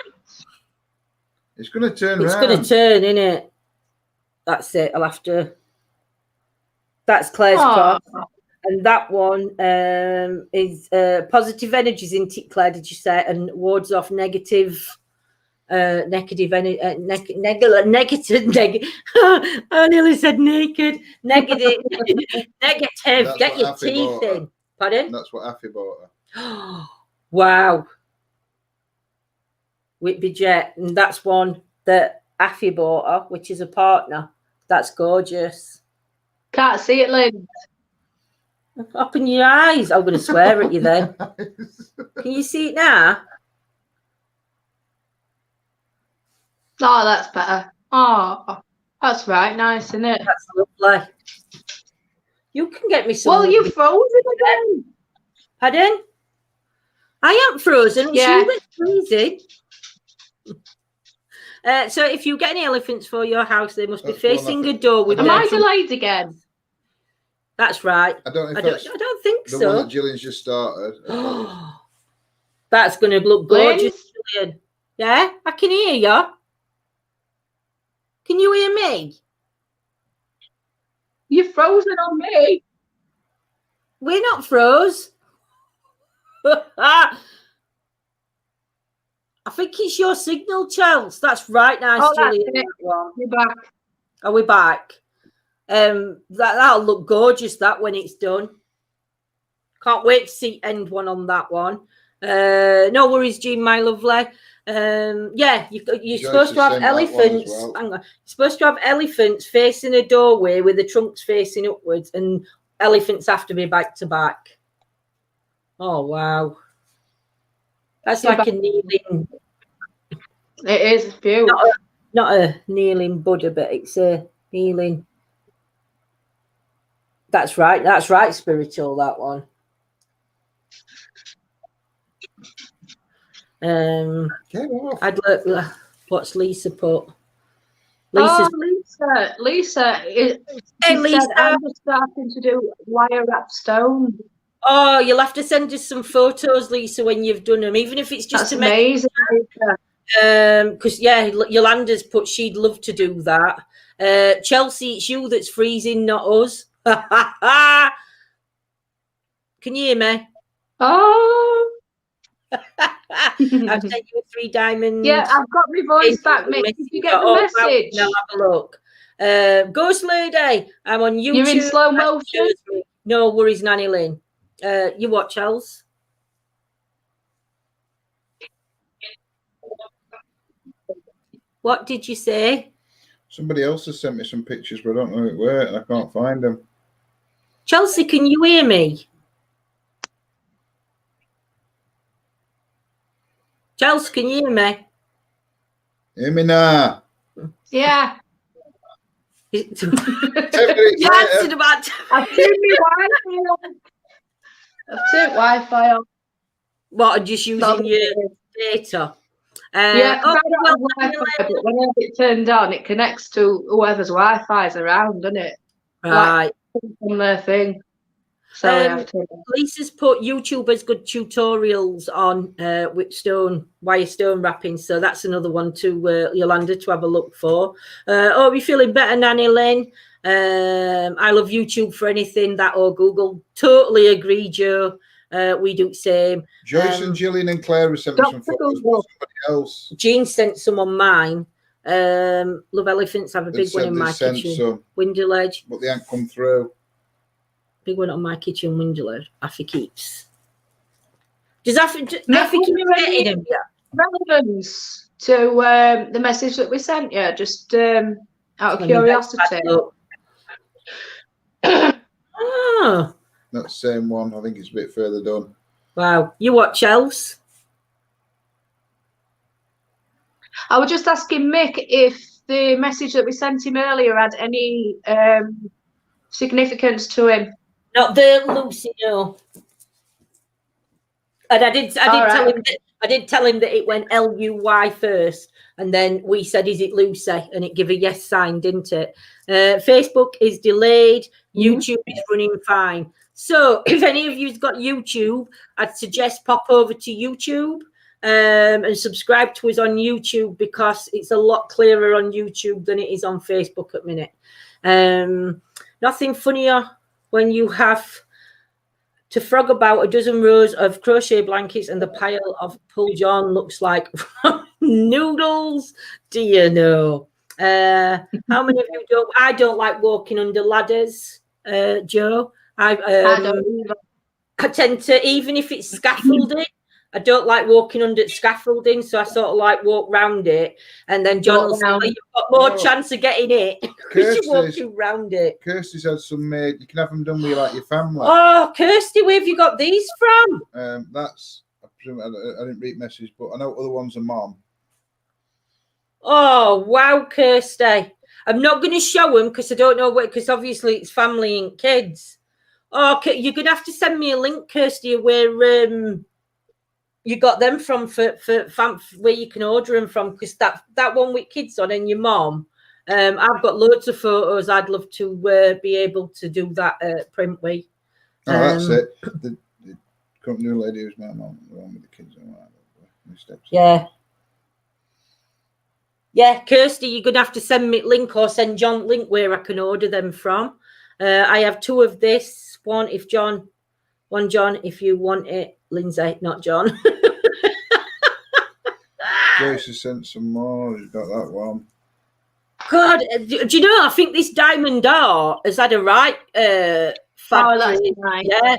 going to turn around. It's going to turn, innit? That's it. I'll have to. That's Claire's cross. And that one is positive energies in it, Claire, did you say? And wards off negative negative. I nearly said naked. Negative. Negative. Get your teeth in. Pardon? That's what Affy bought her. Wow. Whitby Jet. And that's one that Affy bought her, which is a partner. That's gorgeous. Can't see it, Lynn. Open your eyes. I'm going to swear at you then. Can you see it now? Oh, that's better. Oh, that's right. Nice, isn't it? That's lovely. You can get me some. Well, you frozen again. Pardon? I am frozen. Yeah. She was freezing. So if you get any elephants for your house, they must be facing a door with. Am I delayed again? That's right. I don't think the so. one that Gillian's just started. That's going to look gorgeous, Gillian. Yeah, I can hear you. Can you hear me? You're frozen on me. We're not froze. I think it's your signal, Chels. That's right, nice, Gillian. You're back. Are we back? That'll look gorgeous, that, when it's done. Can't wait to see end one on that one. No worries, Jean, my lovely. Yeah, you're supposed to have elephants. Well. Hang on. You're supposed to have elephants facing a doorway with the trunks facing upwards, and elephants have to be back to back. Oh wow, that's like a kneeling. It is beautiful. Not a kneeling Buddha, but it's a kneeling. That's right. That's right. Spiritual, that one. I'd look. What's Lisa put? Lisa. Lisa. Hey, Lisa. I'm just starting to do wire wrap stone. Oh, you'll have to send us some photos, Lisa, when you've done them, even if it's just That's amazing. Because Yolanda's put she'd love to do that. Chelsea, it's you that's freezing, not us. Can you hear me? Oh. I've sent you a 3 diamond. Yeah, I've got my voice back, Mick. Did you get the message? I'll have a look. Ghost Lady, I'm on YouTube. You're in slow motion? No worries, Nanny Lynn. You watch, Els? What did you say? Somebody else has sent me some pictures, but I don't know where, and I can't find them. Chelsea, can you hear me? Chelsea, can you hear me? Hear me now? Yeah. You answered about. I've turned my Wi-Fi on. I've turned Wi-Fi on. What, just using your data? Yeah, I don't have Wi-Fi, but when I have it turned on, it connects to whoever's Wi-Fi is around, doesn't it? Right. Like on their thing. So I have to. Lisa's put YouTube has good tutorials on with wire stone wrapping, so that's another one to Yolanda to have a look for. Oh, you feeling better, Nanny Lynn? I love YouTube for anything, that or Google. Totally agree, Joe. We do the same. Joyce and Gillian and Claire have sent me some photos of somebody else. Jean sent some on mine. Love elephants. Have a big one in my kitchen window ledge, but they haven't come through. Big one on my kitchen window ledge. Affy keeps. Does Affy keep getting them? Relevance to the message that we sent you, just out of curiosity. Oh, that same one. I think it's a bit further down. Wow, you watch else? I was just asking Mick if the message that we sent him earlier had any significance to him. Not the Lucy, no. And I did tell him that it went LUY first, and then we said, "Is it Lucy?" And it gave a yes sign, didn't it? Facebook is delayed. YouTube is running fine. So if any of you's got YouTube, I'd suggest pop over to YouTube and subscribe to us on YouTube, because it's a lot clearer on YouTube than it is on Facebook at minute. Nothing funnier when you have to frog about a dozen rows of crochet blankets and the pile of pull John looks like noodles. Do you know? How many of you don't? I don't like walking under ladders, Joe. I don't either. I tend to, even if it's scaffolding, I don't like walking under scaffolding, so I sort of like walk round it, and then John will say, "Oh, you've got more chance of getting it because you're walking round it." Kirsty's had some made. You can have them done with like your family. Oh, Kirsty, where have you got these from? That's I didn't read message, but I know other ones are mom. Oh wow, Kirsty! I'm not going to show them because I don't know what. Because obviously it's family and kids. Oh, you're going to have to send me a link, Kirsty, where you got them from for where you can order them from, because that one with kids on and your mom, I've got loads of photos. I'd love to be able to do that print with. Oh, that's it. The company lady who's my mom, the one with the kids on that. Yeah, Kirsty, you're gonna have to send me a link or send John a link where I can order them from. I have two of this. One John, if you want it. Lindsay, not John. Joyce has sent some more. She's got that one. God, do you know? I think this diamond art has had a right fab. Oh, that's nice. Yeah.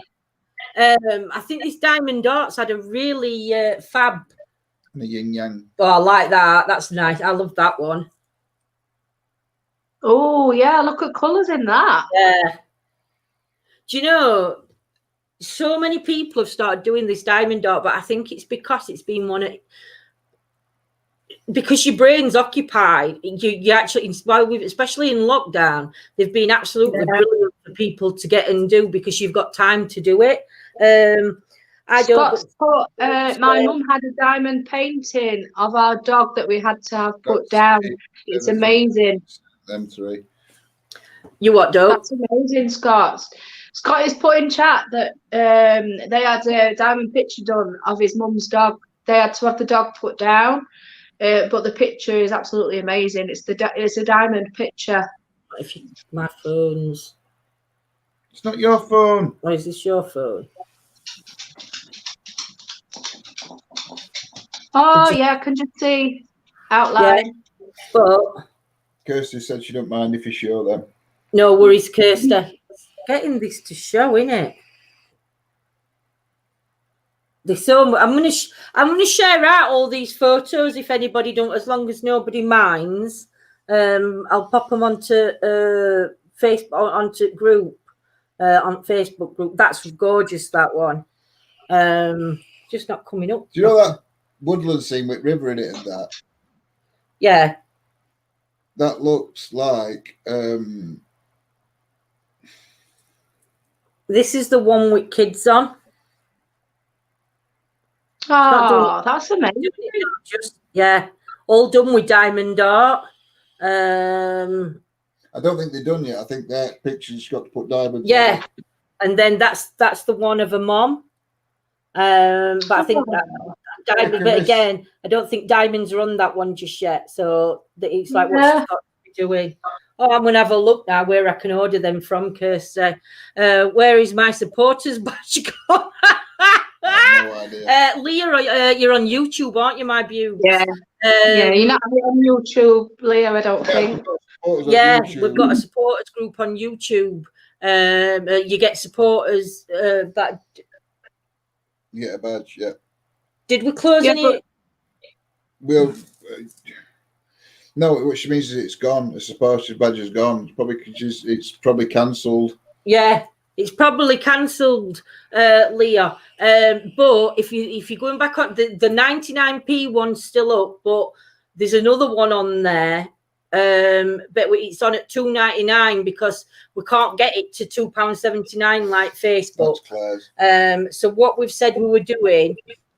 I think this diamond art's had a really fab. And a yin yang. Oh, I like that. That's nice. I love that one. Oh yeah, look at colours in that. Yeah. Do you know? So many people have started doing this diamond art, but I think it's because it's been because your brain's occupied. You actually, especially in lockdown, they've been absolutely brilliant for people to get and do, because you've got time to do it. My mum had a diamond painting of our dog that we had to have put down. It's amazing. Them three. You what, dog? That's amazing, Scott. Scott is put in chat that they had a diamond picture done of his mum's dog. They had to have the dog put down, but the picture is absolutely amazing. It's a diamond picture. My phone's. It's not your phone. Or is this your phone? Oh yeah, I can just see outline. Yeah, but Kirsty said she don't mind if you show them. No worries, Kirsty. Getting this to show, innit? There's so I'm gonna share out all these photos if anybody don't, as long as nobody minds. I'll pop them onto Facebook, onto group on Facebook group. That's gorgeous, that one. Just not coming up. Do you know that woodland scene with river in it and that? Yeah. That looks like this is the one with kids on. Oh, that's amazing. Yeah, all done with diamond art. I don't think they're done yet. I think that picture's got to put diamonds. Yeah, and then that's the one of a mom. But I think that diamond. But again, I don't think diamonds are on that one just yet. So it's like what's she got to be doing? Oh, I'm gonna have a look now where I can order them from. Kirsty, where is my supporters badge gone? No idea. Leah, you're on YouTube, aren't you, my beauty? Yeah. Yeah, you're not on YouTube, Leah, I don't think. Yeah, we've got a supporters group on YouTube. You get supporters that. You get a badge, yeah. Did we close any? Well, no, which means is it's gone. The supporters badge is gone. It's probably cancelled. Yeah, it's probably cancelled, Leah. But if you're going back on the 99p one's still up, but there's another one on there. But it's on at £2.99 because we can't get it to £2.79 like Facebook. So what we've said we were doing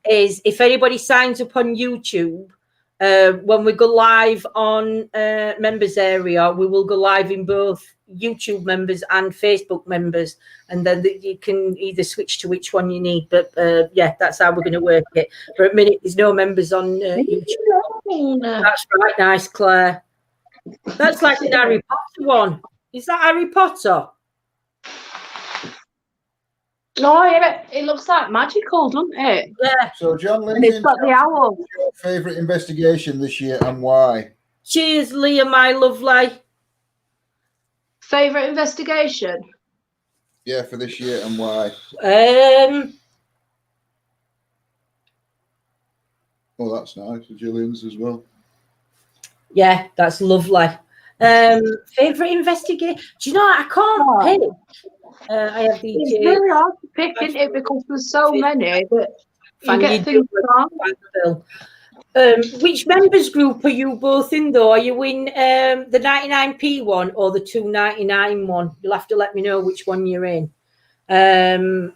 is if anybody signs up on YouTube, when we go live on members area, we will go live in both YouTube members and Facebook members, and then you can either switch to which one you need. But yeah, that's how we're going to work it. For a minute, there's no members on YouTube. That's right, nice, Claire. That's like an Harry Potter one. Is that Harry Potter? No, it looks like magical, doesn't it? Yeah. So, John, and it's got the owl. Your favourite investigation this year and why? Cheers, Leah, my lovely. Favourite investigation? Yeah, for this year and why? Oh, that's nice. Gillian's as well. Yeah, that's lovely. Favourite investigation? Do you know I can't pick? I have the. It's really hard to pick, isn't it? Because there's so many that you get things wrong. Which members group are you both in, though? Are you in the 99p one or the £2.99 one? You'll have to let me know which one you're in. But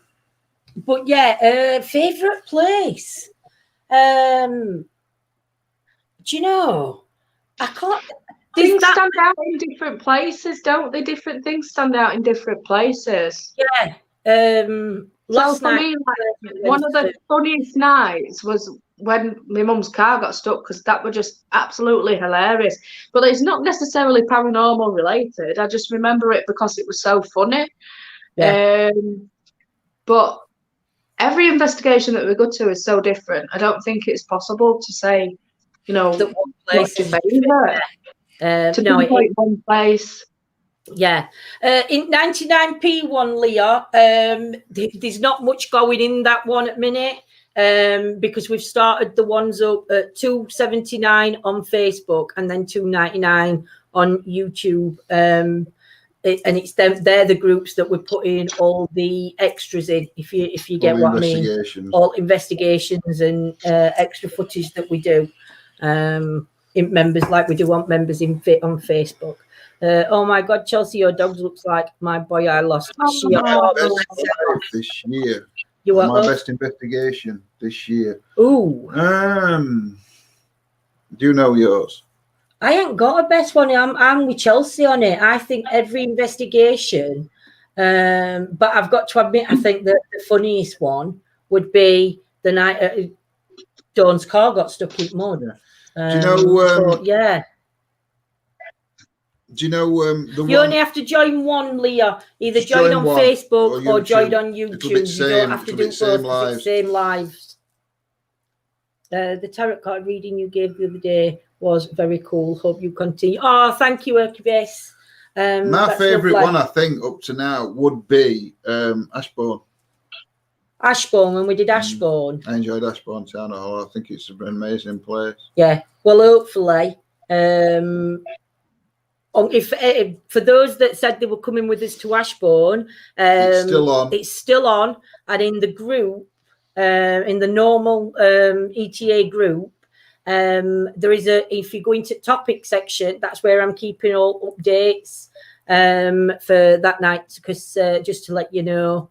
yeah, favourite place. Do you know? I can't. Things stand out in different places, don't they? Different things stand out in different places. Yeah. Last night, one of the funniest nights was when my mum's car got stuck, because that was just absolutely hilarious. But it's not necessarily paranormal related. I just remember it because it was so funny. Yeah. But every investigation that we go to is so different. I don't think it's possible to say, you know, that one place is your favourite. To pinpoint one place. Yeah. In 99p one, Leah, there's not much going in that one at minute, because we've started the ones up at $2.79 on Facebook and then $2.99 on YouTube. And it's them, they're the groups that we're putting all the extras in, if you get what I mean. All investigations and extra footage that we do. In members, like we do want members on Facebook. Oh my God, Chelsea, your dog looks like my boy I lost. This year. You are my best investigation this year. Ooh. Do you know yours? I ain't got a best one. I'm with Chelsea on it. I think every investigation, but I've got to admit, I think that the funniest one would be the night Dawn's car got stuck in mud. Do you know? Yeah. Do you know you only have to join one, Leah. Either join on Facebook or join on YouTube. You don't have to do both. Same lives. The tarot card reading you gave the other day was very cool. Hope you continue. Oh, thank you, Hercules. My favourite one, I think, up to now would be Ashbourne. Ashbourne, when we did Ashbourne. I enjoyed Ashbourne Town Hall. I think it's an amazing place. Yeah. Well, hopefully, if for those that said they were coming with us to Ashbourne, it's still on. It's still on, and in the group, in the normal ETA group, there is if you go into topic section, that's where I'm keeping all updates for that night, because just to let you know.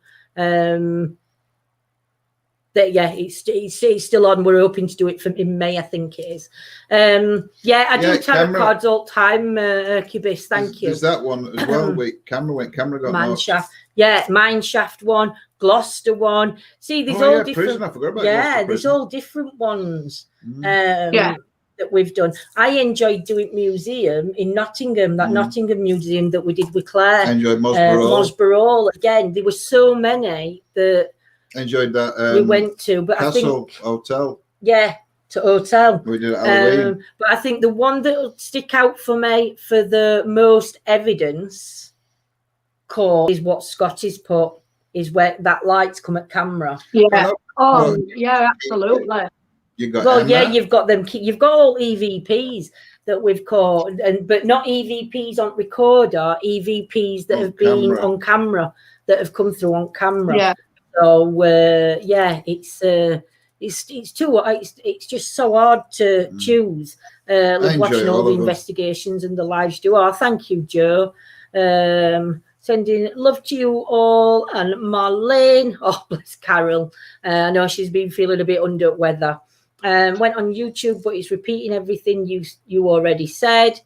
it's still on. We're hoping to do it in May, I think it is. I do tarot cards all the time, Cubis. Thank you. There's that one as well. Camera got Mineshaft. Yeah, Mineshaft one, Gloucester one. See, there's all different. Prison. I forgot about there's all different ones. That we've done. I enjoyed doing museum in Nottingham, that Nottingham museum that we did with Claire. I enjoyed Mosborough. Again, there were so many that enjoyed that we went to, but Castle I think Hotel. Yeah, to hotel. We did it Halloween. But I think the one that will stick out for me for the most evidence core is what Scotty's put, is where that lights come at camera. Yeah. Absolutely. You've got you've got them. You've got all EVPs that we've caught, but not EVPs on recorder. EVPs that have been on camera, that have come through on camera. Yeah. So it's just so hard to choose. Watching all the investigations and the lives do. Oh, thank you, Joe. Sending love to you all, and Marlene. Oh, bless Carol. I know she's been feeling a bit under weather. Went on YouTube, but it's repeating everything you already said.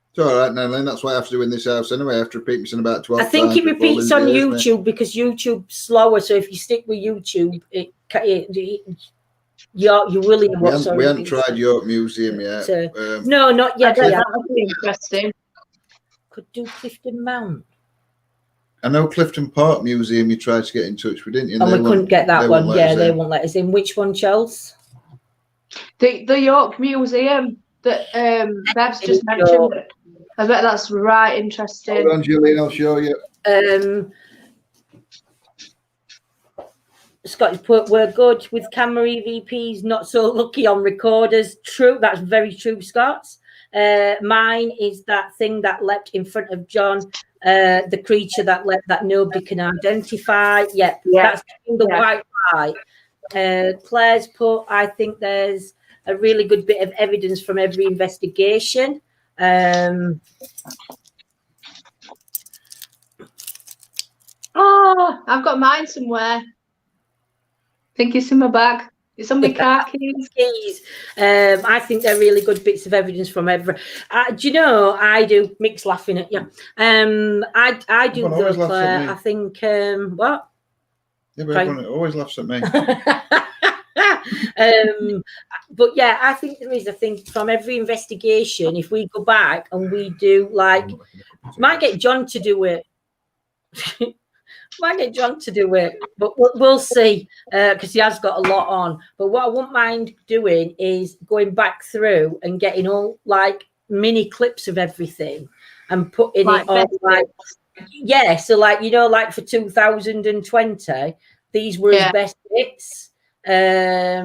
It's all right, Lynn. That's why I have to do in this house anyway. I have to repeat this in about 12 I think it repeats on YouTube because YouTube's slower. So if you stick with YouTube, you will hear what's on. We haven't tried York Museum yet. No, not yet. That would be interesting. Could do Clifton Mount. I know Clifton Park Museum you tried to get in touch with, didn't you? And we couldn't get that one. Yeah, they won't let us in. Which one, Chels? The York Museum that Bev's just mentioned. I bet that's right interesting. Hold on, Julian, I'll show you. Scottish put, we're good with camera EVPs, not so lucky on recorders. True, that's very true, Scots. Mine is that thing that leapt in front of John, the creature that leapt that nobody can identify. That's the white light. Claire's put, I think there's a really good bit of evidence from every investigation. Oh, I've got mine somewhere. I think it's in my bag. It's on my car keys. I think they're really good bits of evidence from every. Do you know? I do. Mick's laughing at you. I do though, Claire. I think what? Yeah, but everyone always laughs at me. But yeah, I think there is. I think from every investigation, if we go back and we do might get John to do it. Might get John to do it, but we'll see because he has got a lot on. But what I wouldn't mind doing is going back through and getting all mini clips of everything and putting it on so for 2020, these were his best bits. I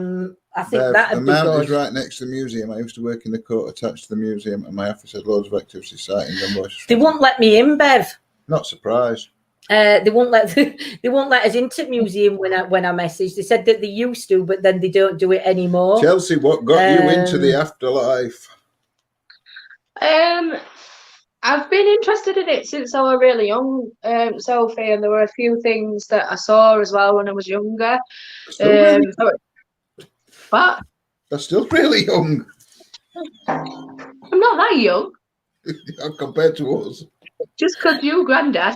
think that'd be good. The mount is right next to the museum. I used to work in the court attached to the museum, and my office had loads of activity sightings and voices. They won't let me in, Bev. Not surprised. They won't let us into the museum when I message. They said that they used to, but then they don't do it anymore. Chelsea, what got you into the afterlife? I've been interested in it since I was really young, Sophie, and there were a few things that I saw as well when I was younger. What? They're still really young. I'm not that young. Compared to us. Just because you, Grandad.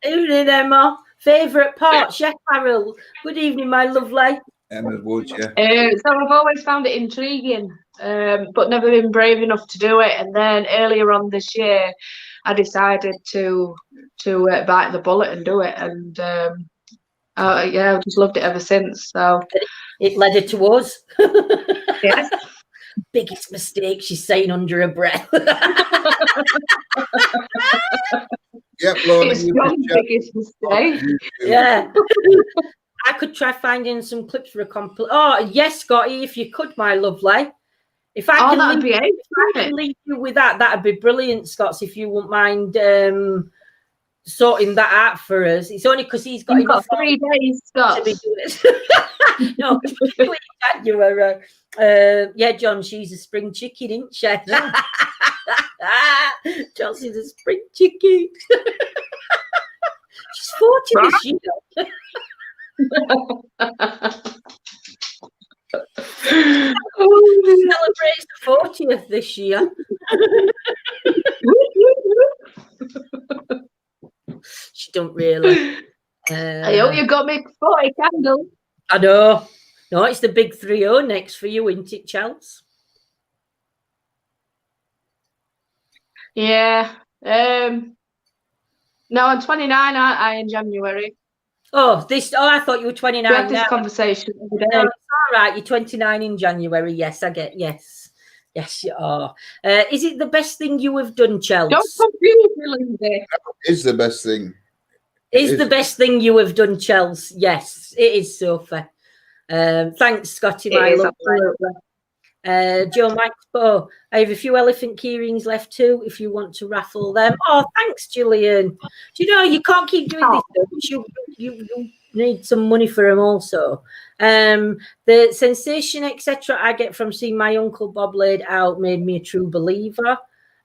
Evening, Emma. Favourite parts? Yeah, Carol. Good evening, my lovely. Emma Woods, yeah. So I've always found it intriguing, but never been brave enough to do it. And then earlier on this year, I decided to bite the bullet and do it. And I've just loved it ever since. So it led her to us. Yes. Biggest mistake, she's saying under her breath. Yep, Lord, it's John's biggest mistake. Yeah. I could try finding some clips for a complete. Oh, yes, Scotty, if you could, my lovely. If I can leave you with that'd be brilliant, Scots, if you wouldn't mind sorting that out for us. It's only because he's got enough 3 days, Scots. To be doing. No, you were. John, she's a spring chicken, isn't she? Yeah. Chelsea's a spring chicken. She's 40 this year. Celebrates the 40th this year. She don't really. I hope you got me 40 candles. I know. No, it's the big 3-0 next for you, isn't it, Chels? Yeah. No, I'm 29, aren't I, in January? Oh, I thought you were 29 We had this now. conversation every day. No, it's all right. You're 29 in January. Yes, I get. Yes, you are. Is it the best thing you have done, Chels? Don't confuse me, Lindsay. It's the best thing. Is the best thing you have done, Chels? Yes, it is, Sophie. Thanks, Scotty. It is, absolutely. Joe Mike, I have a few elephant keyrings left too, if you want to raffle them. Oh, thanks, Gillian. Do you know you can't keep doing this? You need some money for them also. The sensation, etc., I get from seeing my uncle Bob laid out made me a true believer.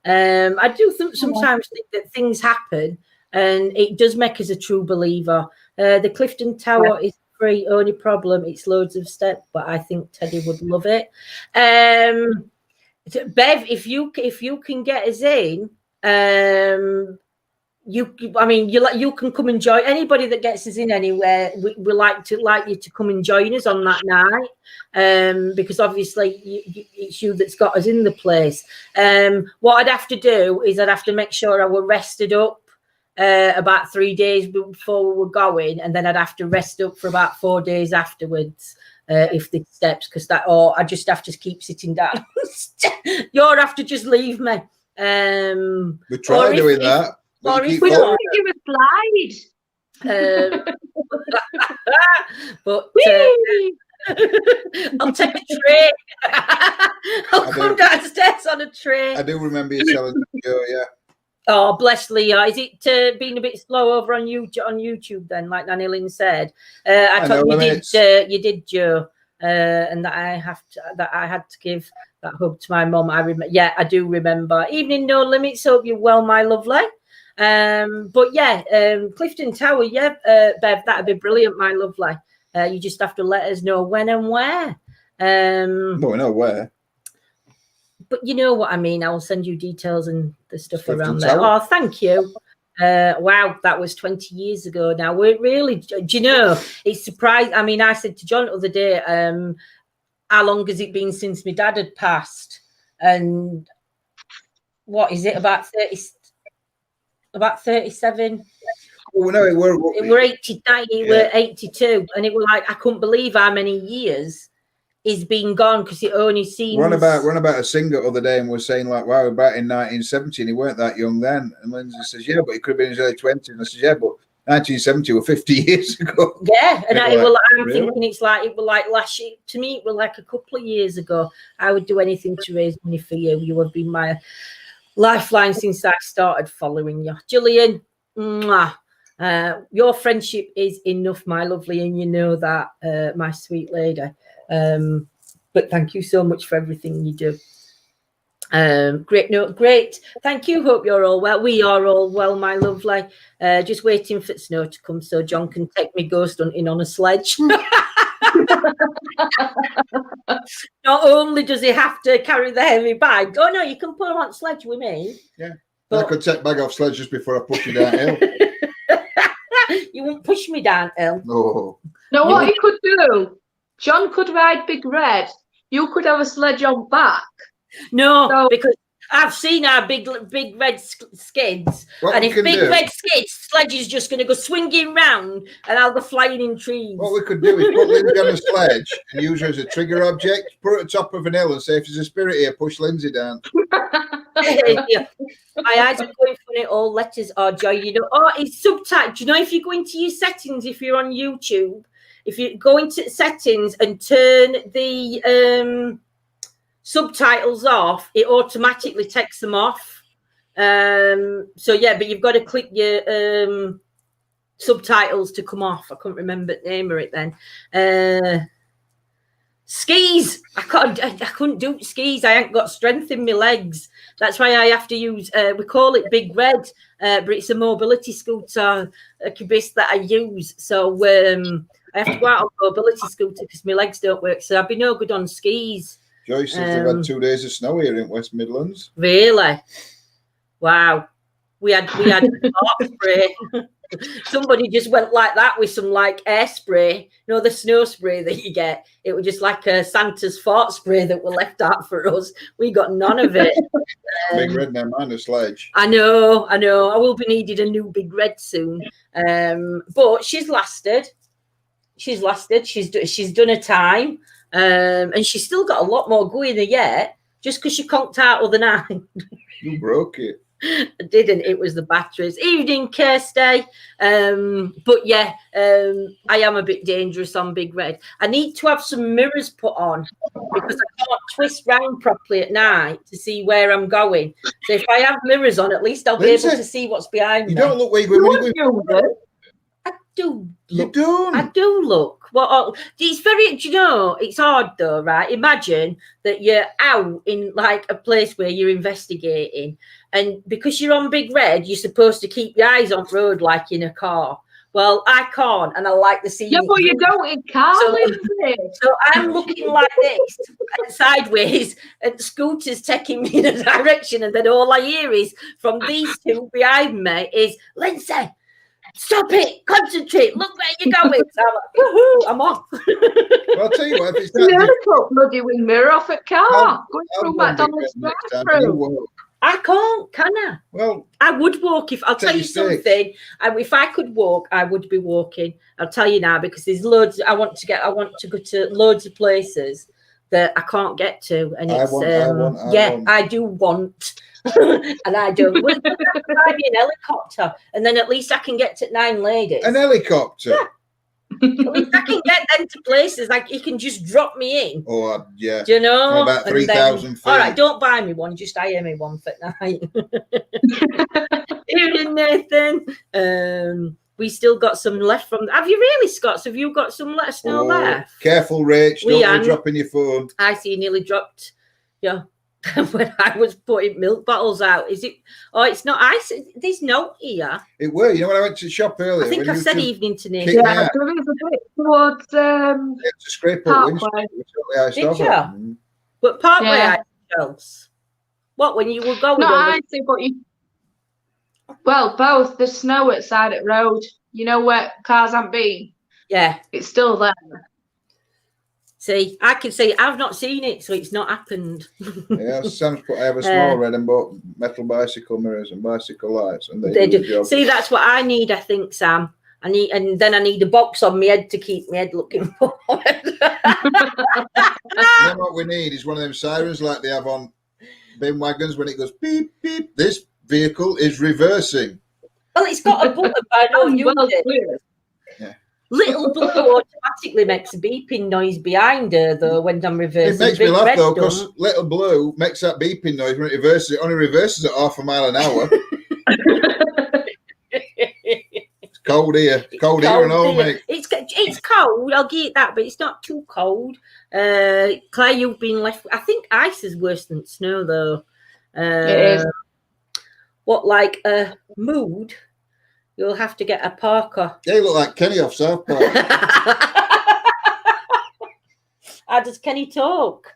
I do sometimes think that things happen, and it does make us a true believer. The Clifton Tower is free. Only problem, it's loads of steps, but I think Teddy would love it. Bev, if you can get us in, you can come and join. Anybody that gets us in anywhere, we like you to come and join us on that night, because obviously it's you that's got us in the place. What I'd have to do is I'd have to make sure I were rested up about 3 days before we were going, and then I'd have to rest up for about 4 days afterwards if the steps, or I just have to keep sitting down. You'll have to just leave me. We try doing that. Or if we don't give a slide. But I'll take a train. I'll come downstairs on a train. I do remember you telling me, yeah. Oh, bless Leah. Is it being a bit slow over on YouTube then, like Nanny Lynn said? I thought you did, Joe, and that I had to give that hug to my mum. I do remember. Evening, no limits. Hope you're well, my lovely. But yeah, Clifton Tower, yeah, Bev, that'd be brilliant, my lovely. You just have to let us know when and where. No, we know where. But you know what I mean. I will send you details and the stuff Clifton around there. Oh, thank you. Wow, that was 20 years ago now. We're really, do you know, it's surprising. I mean, I said to John the other day, how long has it been since my dad had passed? And what is it, about 37? Oh no, we're 89, we're 82, and it was like I couldn't believe how many years he's been gone, because it only seems. We're on about a singer the other day, and we're saying like, wow, about in 1970, and he weren't that young then. And Lindsay says, yeah, but he could have been in his early 20s. And I said, yeah, but 1970 were 50 years ago. Yeah, and I'm thinking it was like last year. To me, it was like a couple of years ago. I would do anything to raise money for you. You have been my lifeline since I started following you. Gillian, mwah. Your friendship is enough, my lovely, and you know that, my sweet lady. But thank you so much for everything you do. Great. Thank you. Hope you're all well. We are all well, my lovely. Just waiting for snow to come so John can take me ghost hunting on a sledge. Not only does he have to carry the heavy bag. Oh no, you can put him on sledge with me. Yeah, but I could take bag off sledge just before I push you downhill. You won't push me downhill. No. No, what you could do, John could ride Big Red. You could have a sledge on back. No, because I've seen our big red skids, and if Big Red skids, sledge is just going to go swinging round, and I'll go flying in trees. What we could do is put Lindsay on a sledge and use her as a trigger object, put her at the top of an hill, and say, if there's a spirit here, push Lindsay down. Yeah. My eyes are going funny. All letters are joy. You know, it's subtitled. Do you know, if you go into your settings, if you're on YouTube, if you go into settings and turn the subtitles off, it automatically takes them off. So yeah, but you've got to click your subtitles to come off. I couldn't remember the name of it then. Skis. I couldn't do skis. I ain't got strength in my legs. That's why I have to use, we call it Big Red, but it's a mobility scooter, a Cubist that I use. So I have to go out on a mobility scooter because my legs don't work. So I'd be no good on skis. Joyce says they've had 2 days of snow here in West Midlands. Really? Wow. We had fart spray. Somebody just went like that with some like air spray, the snow spray that you get. It was just like a Santa's fart spray that were left out for us. We got none of it. Big Red now, man, a sledge. I know. I will be needing a new Big Red soon. But she's lasted. She's done her time, and she's still got a lot more going there yet. Just because she conked out other night. You broke it. I didn't. It was the batteries. Evening, Kirsty. But yeah, I am a bit dangerous on Big Red. I need to have some mirrors put on because I can't twist round properly at night to see where I'm going. So if I have mirrors on, at least I'll be able to see what's behind me. You don't look where you're going. I do. You don't. I do look. Well, it's very, it's hard though, right? Imagine that you're out in like a place where you're investigating, and because you're on Big Red, you're supposed to keep your eyes on road like in a car. Well, I can't, and I like the scene. Yeah, but you don't in car, so I'm looking like this, sideways, and scooter's taking me in a direction, and then all I hear is from these two behind me is, Lindsay, stop it, concentrate, look where you're going. So I'm like, woohoo, I'm off. Well, I'll tell you what, if it's that bloody wing mirror off at car. Going through McDonald's drive-through. I can't, can I? Well, I would walk if I'll tell you something. If I could walk, I would be walking. I'll tell you now because there's loads. I want to go to loads of places that I can't get to, and it's I do want. And I don't. Well, buy me an helicopter, and then at least I can get to 9 ladies. An helicopter. Yeah. At least I can get them to places like you can just drop me in. Oh yeah. Do you know? About 3,000 feet. All right, don't buy me one. Just hire me one for night. Evening, Nathan. We still got some left from. Have you really, Scott? Have you got some? Let us know left. Careful, Rach. Don't be dropping your phone. I see you nearly dropped. Yeah. When I was putting milk bottles out, is it? Oh, it's not ice. There's no here. It were. You know when I went to the shop earlier. I think I said evening to Nick. Yeah, there is a bit towards to scrape up windscreen. Did you? But partway ice shelves. What when you were going? No, I see. But you. Well, both. There's snow outside at road. You know where cars haven't been. Yeah, it's still there. See, I can say I've not seen it, so it's not happened. Yeah, Sam's put. I have a small red and bought metal bicycle mirrors and bicycle lights, and they do the job. See, that's what I need. I think, Sam. I need a box on my head to keep my head looking forward. You know what we need is one of them sirens like they have on bin wagons when it goes beep beep. This vehicle is reversing. Well, it's got a button, but I don't use it. Yeah. Little Blue automatically makes a beeping noise behind her, though, when I'm reversing. It makes me laugh, though, because Little Blue makes that beeping noise when it reverses. It only reverses at 0.5 mile an hour. It's cold here. Cold here and all, mate. It's cold, I'll give it that, but it's not too cold. Claire, you've been left... I think ice is worse than snow, though. It is. What, like a mood... You'll have to get a parka. Yeah, you look like Kenny off South Park. How does Kenny talk?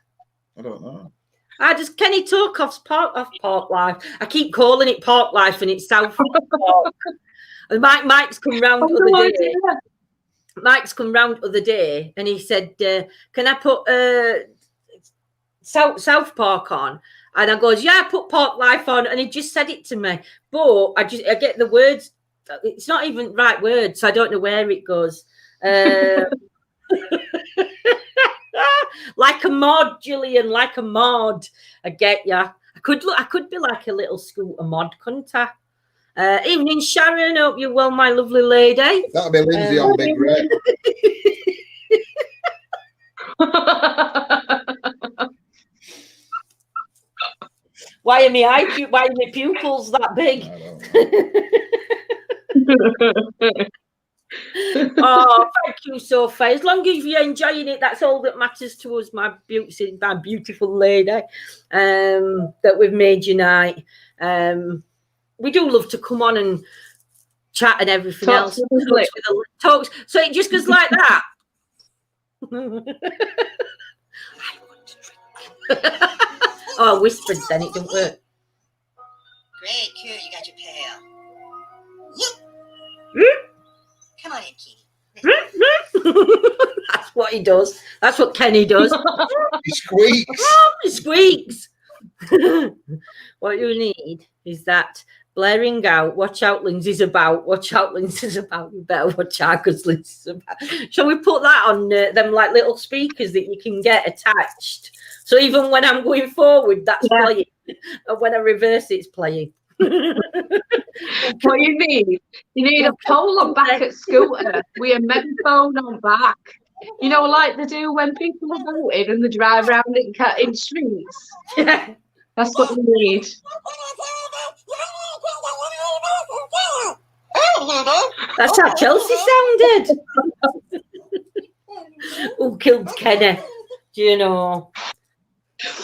I don't know. How does Kenny talk off Park Life? I keep calling it Park Life and it's South Park. And Mike's come round other day. Mike's come round other day and he said, can I put South Park on? And I goes, yeah, put Park Life on. And he just said it to me. But I get the words. It's not even right words, so I don't know where it goes. Like a mod, Gillian, like a mod. I get ya. I could be like a little scooter mod, couldn't I? Evening, Sharon. Hope you're well, my lovely lady. That'll be Lindsay on Big Red. Why are my pupils that big? Oh, thank you, Sophie. As long as you're enjoying it, that's all that matters to us, my beautiful lady, that we've made unite. We do love to come on and chat and everything else. Talks. So it just goes like that. I want to drink. Oh, I whispered then, it didn't work. Great, cute, you got your pail. Come on in, Kitty. That's what he does. That's what Kenny does. He squeaks. He squeaks. What you need is that blaring out, watch out, Lindsay's about, watch out, Lindsay's about, you better watch out because Lindsay's about. Shall we put that on them like little speakers that you can get attached? So even when I'm going forward, that's playing. And when I reverse, it's playing. What you need a pole on back at scooter with a megaphone on back. You know, like they do when people are voting and they drive around in streets. Yeah. That's what you need. That's how Chelsea sounded. Who killed Kenny? Do you know?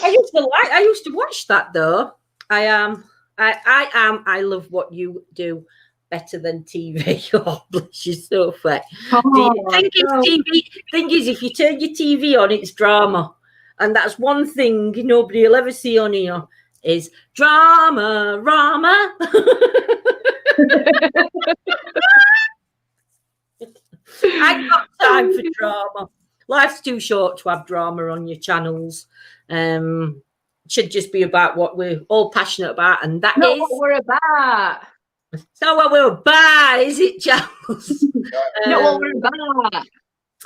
I used to watch that though. I love what you do better than TV. Oh, bless you, Sophie. Thing is, if you turn your TV on, it's drama. And that's one thing nobody will ever see on here is drama. I've got time for drama. Life's too short to have drama on your channels. Should just be about what we're all passionate about, and that not is what we're about. It's not what we're about, is it, Charles? Not what we're about.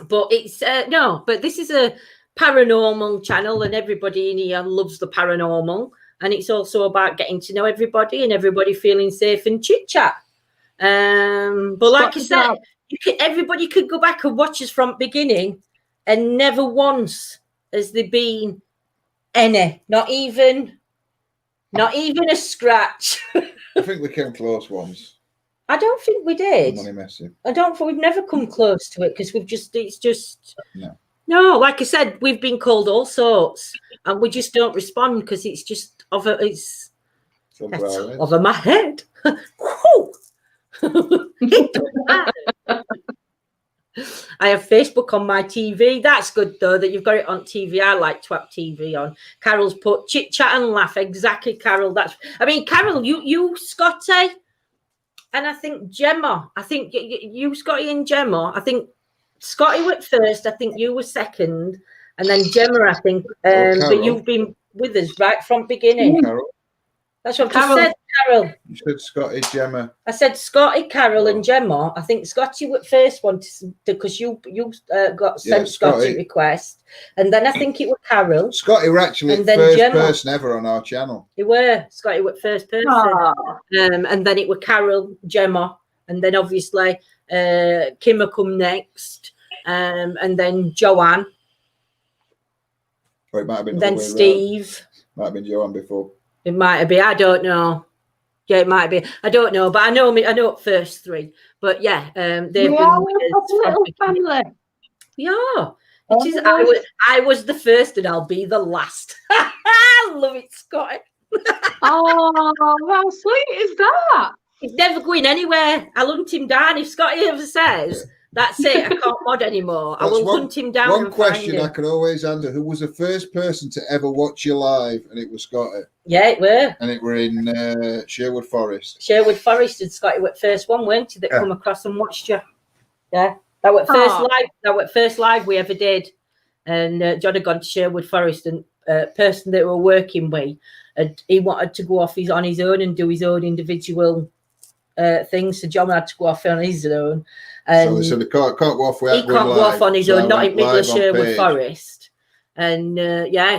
But it's no. But this is a paranormal channel, and everybody in here loves the paranormal, and it's also about getting to know everybody and everybody feeling safe and chit chat. But like I said, everybody could go back and watch us from beginning, and never once has there been any, not even a scratch. I think we came close once. I don't think we did. Money messy. I don't think we've never come close to it because it's just no. Like I said, we've been called all sorts, and we just don't respond because it's just over my head. I have Facebook on my TV. That's good though that you've got it on TV. I like to have TV on. Carol's put chit chat and laugh. Exactly, Carol. Carol, you Scotty, and I think Gemma. I think you Scotty and Gemma. I think Scotty went first. I think you were second, and then Gemma. I think, but you've been with us right from beginning. Carol. That's what I've just said, Carol. You said Scotty, Gemma. I said Scotty, Carol, and Gemma. I think Scotty was first one because you got sent Scotty request, and then I think it was Carol. Scotty were actually the first person ever on our channel. They were. Scotty was first person, and then it was Carol, Gemma, and then obviously Kimmer come next, and then Joanne. Or it might have been then Steve. Might have been Joanne before. It might be. I don't know. Yeah, it might be. I don't know, but I know first three. But yeah, they've been a little family. Yeah, it is. I was the first, and I'll be the last. I love it, Scotty. Oh, how sweet is that? He's never going anywhere. I'll hunt him down if Scotty ever says, "That's it, I can't mod anymore." I will hunt him down. One question I can always answer: who was the first person to ever watch you live? And it was Scotty. Yeah, it were. And it were in Sherwood Forest. Sherwood Forest, and Scotty were first one, weren't you, that come across and watched you? Yeah, that was first live. That was first live we ever did. And John had gone to Sherwood Forest, and person that we were working with, and he wanted to go off on his own and do his own individual things. So John had to go off on his own. And so they said he can't go off. He can't go off on his own, not in middle of Sherwood Forest. And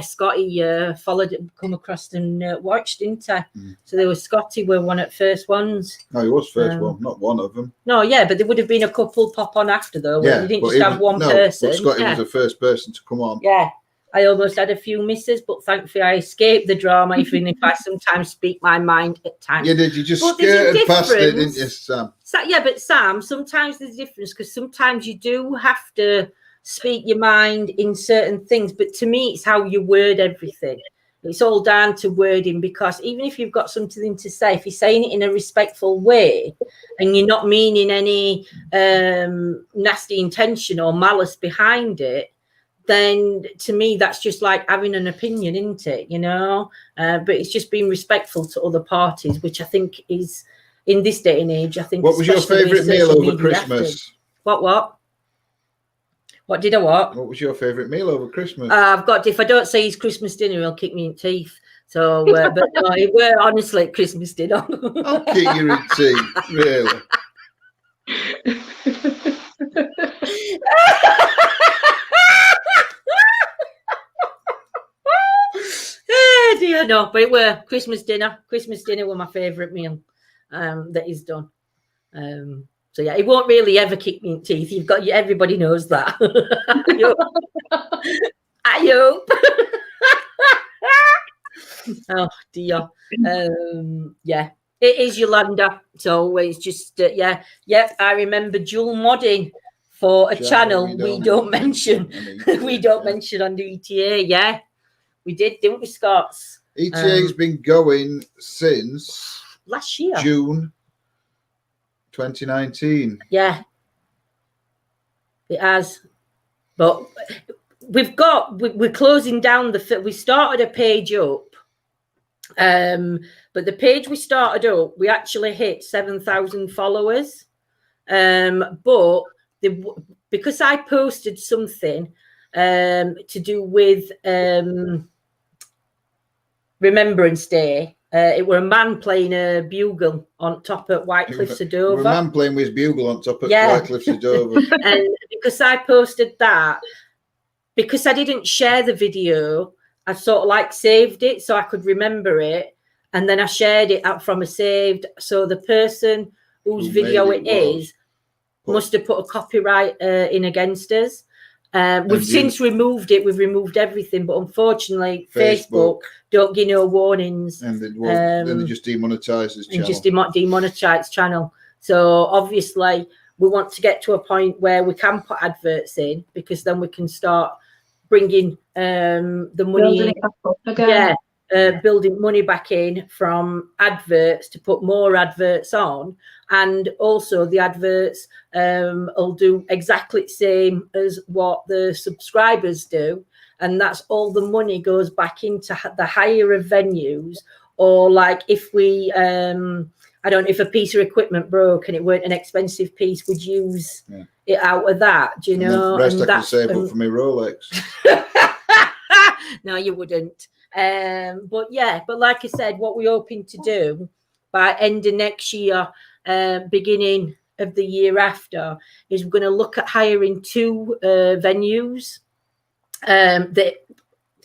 Scotty followed it, come across and watched, didn't he? So there was Scotty were one at first ones. No, he was first one, not one of them. No, yeah, but there would have been a couple pop on after though. Yeah, you didn't just have one person. But Scotty was the first person to come on. Yeah, I almost had a few misses, but thankfully I escaped the drama, even if I sometimes speak my mind at times. You did. You just skirted past it, didn't you, Sam? Yeah, but Sam, sometimes there's a difference because sometimes you do have to speak your mind in certain things. But to me, it's how you word everything. It's all down to wording, because even if you've got something to say, if you're saying it in a respectful way and you're not meaning any nasty intention or malice behind it, then to me, that's just like having an opinion, isn't it? You know, but it's just being respectful to other parties, which I think is, in this day and age, I think. What was your favourite meal over Christmas? What did I what? What was your favourite meal over Christmas? I've got, if I don't say his Christmas dinner, he'll kick me in teeth. So, but no, it were honestly Christmas dinner. I'll kick you in teeth, really. Oh dear, no, but it were Christmas dinner. Christmas dinner were my favourite meal that he's done. So yeah, he won't really ever kick me in teeth. Everybody knows that. I hope. Oh dear. Yeah, it is Yolanda. So it's just I remember dual modding for a channel we don't mention. We don't mention on the ETA. Yeah, we did, didn't we, Scots? ETA's been going since last year, June 2019. Yeah, it has. But we're closing down we started a page up, but the page we started up, we actually hit 7,000 followers. But because I posted something to do with Remembrance Day. It were a man playing a bugle on top at White Cliffs of Dover. A man playing with his bugle on top at White Cliffs of Dover. And because I posted that, because I didn't share the video, I sort of like saved it so I could remember it. And then I shared it out from a saved. So the person whose video it is must have put a copyright in against us. We've since removed it. We've removed everything, but unfortunately, Facebook don't give no warnings. And then they just demonetize this channel. And just demonetize channel. So obviously, we want to get to a point where we can put adverts in, because then we can start bringing the money in. Building money back in from adverts to put more adverts on. And also the adverts will do exactly the same as what the subscribers do. And that's all the money goes back into the hire of venues, or like if we, I don't know, if a piece of equipment broke and it weren't an expensive piece, we'd use it out of that, do you know? And the rest I could save up for my Rolex. No, you wouldn't. But like I said, what we're hoping to do by end of next year, beginning of the year after, is we're going to look at hiring 2 venues that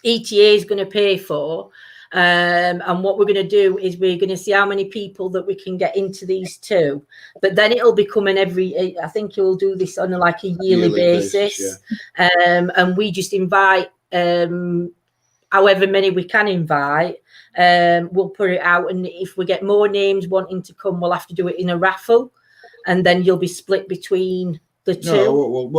ETA is going to pay for. And what we're going to do is we're going to see how many people that we can get into these 2. But then it'll become I think you'll do this on a yearly basis. And we just invite however many we can invite. We'll put it out, and if we get more names wanting to come, we'll have to do it in a raffle, and then you'll be split between the 2. No,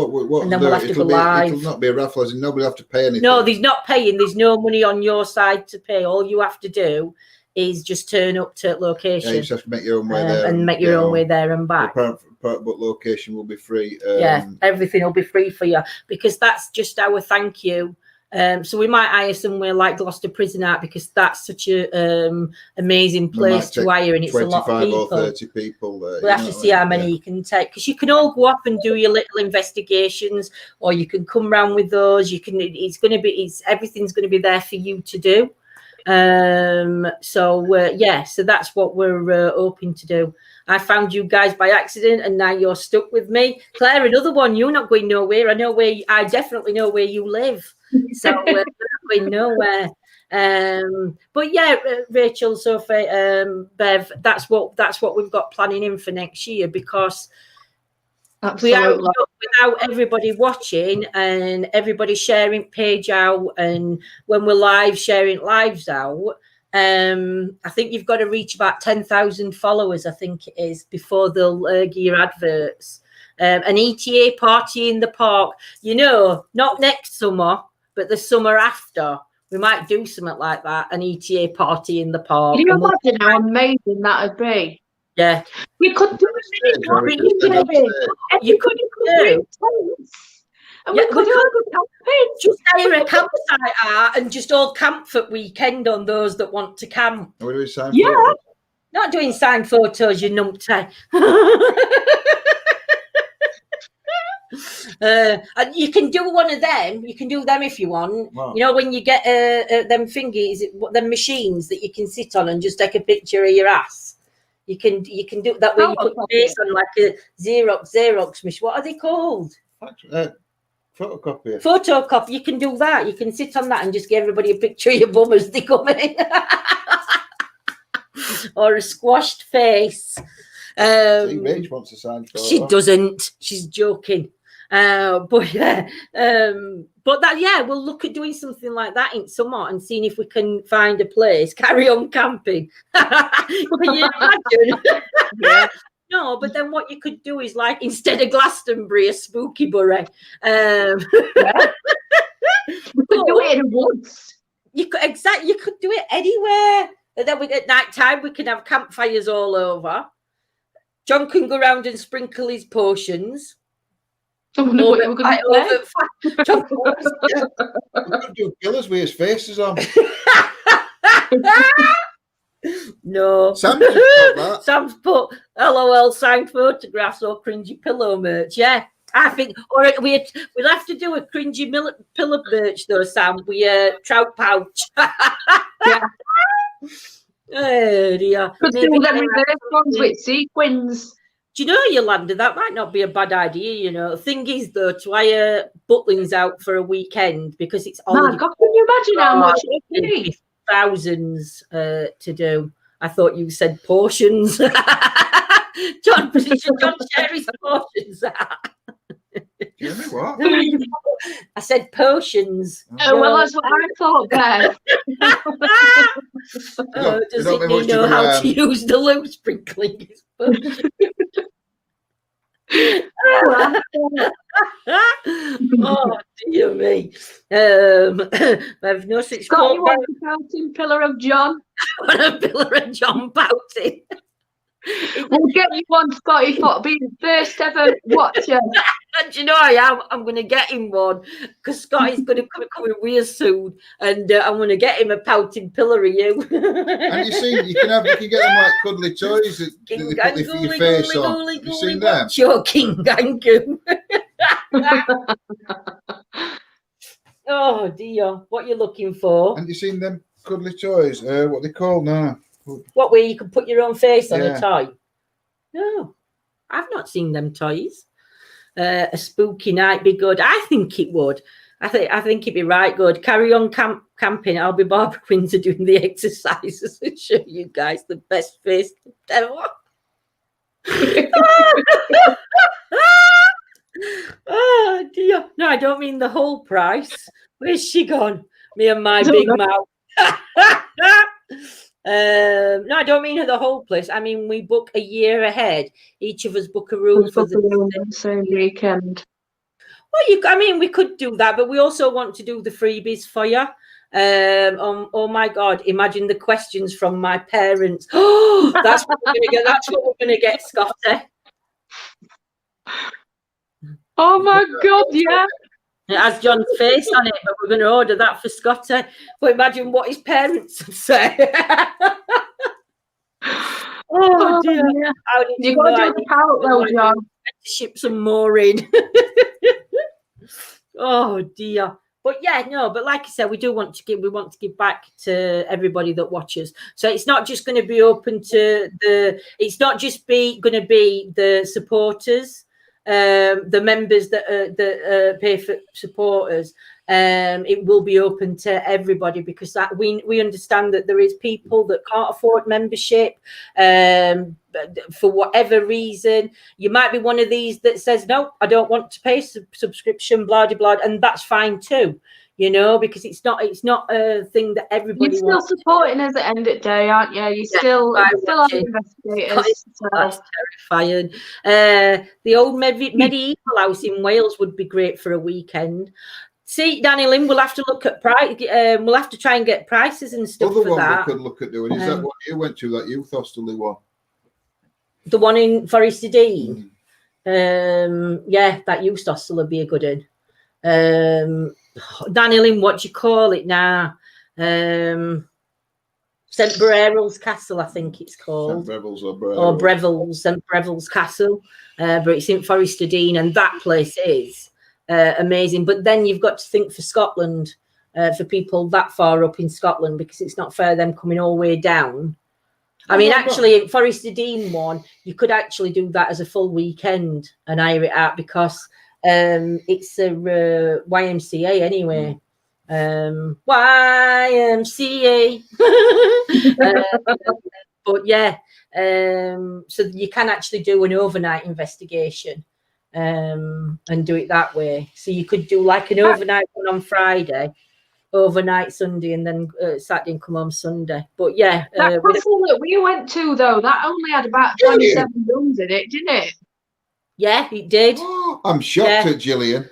and then we'll have to go live. It'll not be a raffle, as in nobody will have to pay anything. No, there's not paying. There's no money on your side to pay. All you have to do is just turn up to location. Yeah, you just have to make your own way there. And make your own way there and back. But location will be free. Everything will be free for you, because that's just our thank you. So we might hire somewhere like Gloucester Prison Art, because that's such a amazing place to hire, and it's a lot of people. 25 or 30 people there. We'll have to see how many you can take, because you can all go up and do your little investigations, or you can come round with those. You can. Everything's going to be there for you to do. So that's what we're hoping to do. I found you guys by accident, and now you're stuck with me. Claire, another one. You're not going nowhere. I definitely know where you live. So we're not going nowhere. But yeah, Rachel, Sophie, Bev, that's what we've got planning in for next year, because Absolutely. Without everybody watching and everybody sharing page out, and when we're live, sharing lives out, I think you've got to reach about 10,000 followers, I think it is, before they'll give your adverts. An ETA party in the park, not next summer, but the summer after. We might do something like that, an ETA party in the park. Can you imagine how amazing that would be? Yeah. We could do it. You could do. And we could all go camping. Just hire a campsite out and just all camp for weekend on those that want to camp. Are we doing signed Yeah. photos? Not doing signed photos, you numpty. And you can do one of them. You can do them if you want. Wow. When you get them thingies, them machines that you can sit on and just take a picture of your ass. You can do that way. You put your face on like a Xerox machine. What are they called? Photocopier. Photocopy. You can do that. You can sit on that and just give everybody a picture of your bum as they come in. Or a squashed face. Rach wants a signed photo. She doesn't. She's joking. But yeah, we'll look at doing something like that in summer and seeing if we can find a place. Carry on camping. Can you imagine? Yeah. No, but then what you could do is, like, instead of Glastonbury, a spooky bury. We could do it in the woods. You could do it anywhere. And then at night time we can have campfires all over. John can go around and sprinkle his potions. I wonder what you were going to say. We could do killers with his faces on. No. Sam's put LOL signed photographs or cringy pillow merch. Yeah, I think, or we'll have to do a cringy pillow merch though, Sam. Trout pouch. Yeah. Oh dear. Could do them reverse ones with sequins. Do you know, Yolanda, that might not be a bad idea, The thing is, though, to hire Butlins out for a weekend, because it's already... God, can you imagine how much it would be? Thousands to do. I thought you said portions. John share his portions. You know what? I said potions. Oh, well, that's what I thought there. Doesn't he know how to use the loo sprinkling his potions? Oh dear me. I've no such. Scott, you want a pouting pillar of John? A pillar of John pouting. We'll get you one, Scotty, for being the first ever watcher. And you know I am. I'm going to get him one because Scotty's going to come in weird soon, and I'm going to get him a pouting pillar of you. And you can get them like cuddly toys that they put for your face on. You seen them? Your King Gangu. Oh dear, what you looking for? And you seen them cuddly toys? What they called now? What, where you can put your own face on a toy? No, I've not seen them toys. A spooky night be good. I think it would. I think it'd be right good. Carry on camping. I'll be Barbara Windsor doing the exercises and show you guys the best face ever. Oh dear. No, I don't mean the whole price. Where's she gone? Me and my big mouth. No, I don't mean the whole place. I mean, we book a year ahead. Each of us book a room for the same weekend. Well, we could do that, but we also want to do the freebies for you. Oh my God! Imagine the questions from my parents. Oh, that's what we're gonna get. That's what we're gonna get, Scotty. Oh my God! Yeah. It has John's face on it, but we're going to order that for Scotty. But imagine what his parents would say. Oh dear! Yeah. You got to do the pout though, John. Ship some more in. Oh dear! But yeah, no. But like I said, we want to give back to everybody that watches. So it's not just going to be open to the. It's not just going to be the supporters. The members that pay for supporters, it will be open to everybody, because that we understand that there is people that can't afford membership for whatever reason. You might be one of these that says, no, I don't want to pay subscription, blah blah blah, and that's fine too. You know, because it's not a thing that everybody You're still supporting us at the end of the day, aren't you? You still are investigators. That's terrifying. The old medieval house in Wales would be great for a weekend. See, Danny Lynn, we'll have to look at price. We'll have to try and get prices and stuff Other for one that. we could look at doing is that what you went to, that youth hostelry one? The one in Forest of Dean. Yeah, that youth hostel would be a good one. Danny Lynn, what do you call it now? St Breville's Castle, I think it's called. St Breville's or Breville's, St Breville's Castle, but it's in Forest of Dean, and that place is amazing. But then you've got to think for Scotland, for people that far up in Scotland, because it's not fair them coming all the way down. I mean, actually, Forest of Dean one, you could actually do that as a full weekend and hire it out, because it's a YMCA anyway. YMCA. But yeah, so you can actually do an overnight investigation and do it that way. So you could do like an overnight one on Friday, overnight Sunday, and then Saturday and come home Sunday. But yeah, that castle that we went to, though, that only had about 27 rooms in it, didn't it? Yeah, it did. Oh, I'm shocked at Gillian.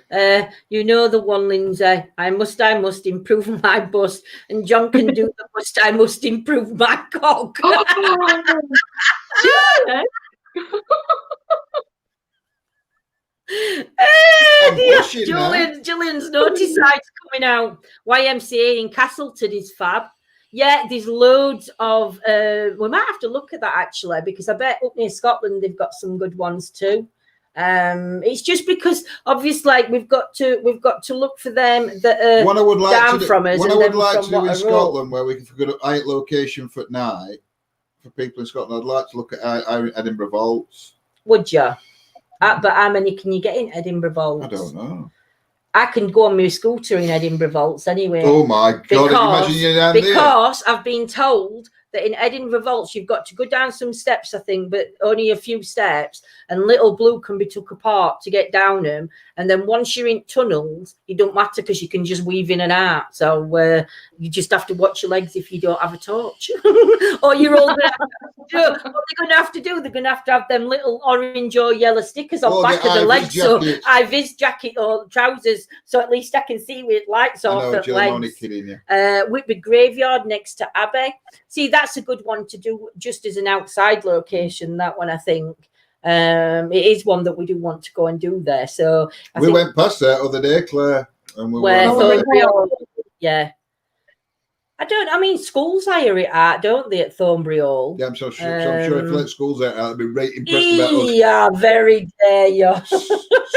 You know the one, Lindsay. I must improve my bust, and John can do the must. I must improve my cock. Julian's naughty side's coming out. YMCA in Castleton is fab. Yeah, there's loads of. We might have to look at that actually, because I bet up near Scotland they've got some good ones too. It's just because obviously we've got to look for them that are down from us. What I would like to do in Scotland, where we can go to a location for night for people in Scotland, I'd like to look at Edinburgh Vaults. Would you? But how many can you get in Edinburgh Vaults? I don't know. I can go on my scooter in Edinburgh Vaults anyway. Oh my God! Imagine you're down because I've been told that in Edinburgh Vaults you've got to go down some steps, I think, but only a few steps, and Little Blue can be took apart to get down them. And then once you're in tunnels, it don't matter because you can just weave in and out. So you just have to watch your legs if you don't have a torch. Or you're all going to have to do. What they're going to have to do, they're going to have them little orange or yellow stickers on back of the legs. So high-vis jacket or trousers, so at least I can see with lights off at legs. Whitby Graveyard next to Abbey. See, that's a good one to do just as an outside location, that one, I think. It is one that we do want to go and do there. So we went past that other day, Claire, and we yeah. I mean, schools hire it out, don't they, at Thornbury Hall? Yeah, I'm so sure. I'm sure if let schools out, they'd be right impressed about us. Yeah, very dare you.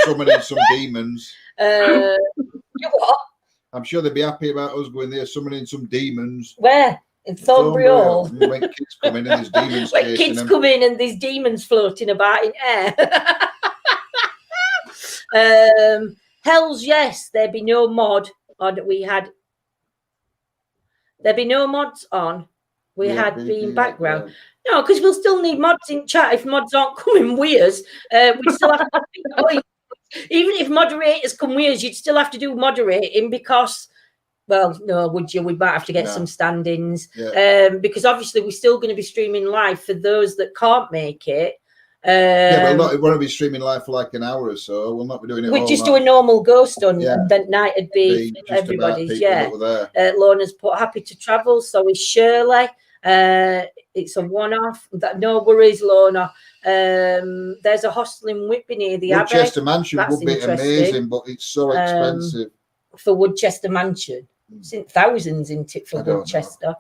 Summoning some demons. What? I'm sure they'd be happy about us going there, summoning some demons. Where? In Thornbury Hall. When kids come in and there's demons when kids come in and there's demons floating about in air. Hells yes, there'd be no mod on. There'd be no mods on. We had been background. Yeah. No, because we'll still need mods in chat. If mods aren't coming with us, we still have to be going. Even if moderators come with us, you'd still have to do moderating because, well, no, would you? We might have to get some stand-ins because obviously we're still going to be streaming live for those that can't make it. But we won't be streaming live for like an hour or so. We'll not be doing it. We'd just do a normal ghost on, and then night would be everybody's. Lona's put happy to travel, so is Shirley. It's a one-off. No worries, Lona. There's a hostel in Whitby near the Abbey. Woodchester Mansion would be amazing, but it's so expensive. For Woodchester Mansion, it's in thousands, isn't it, for Woodchester?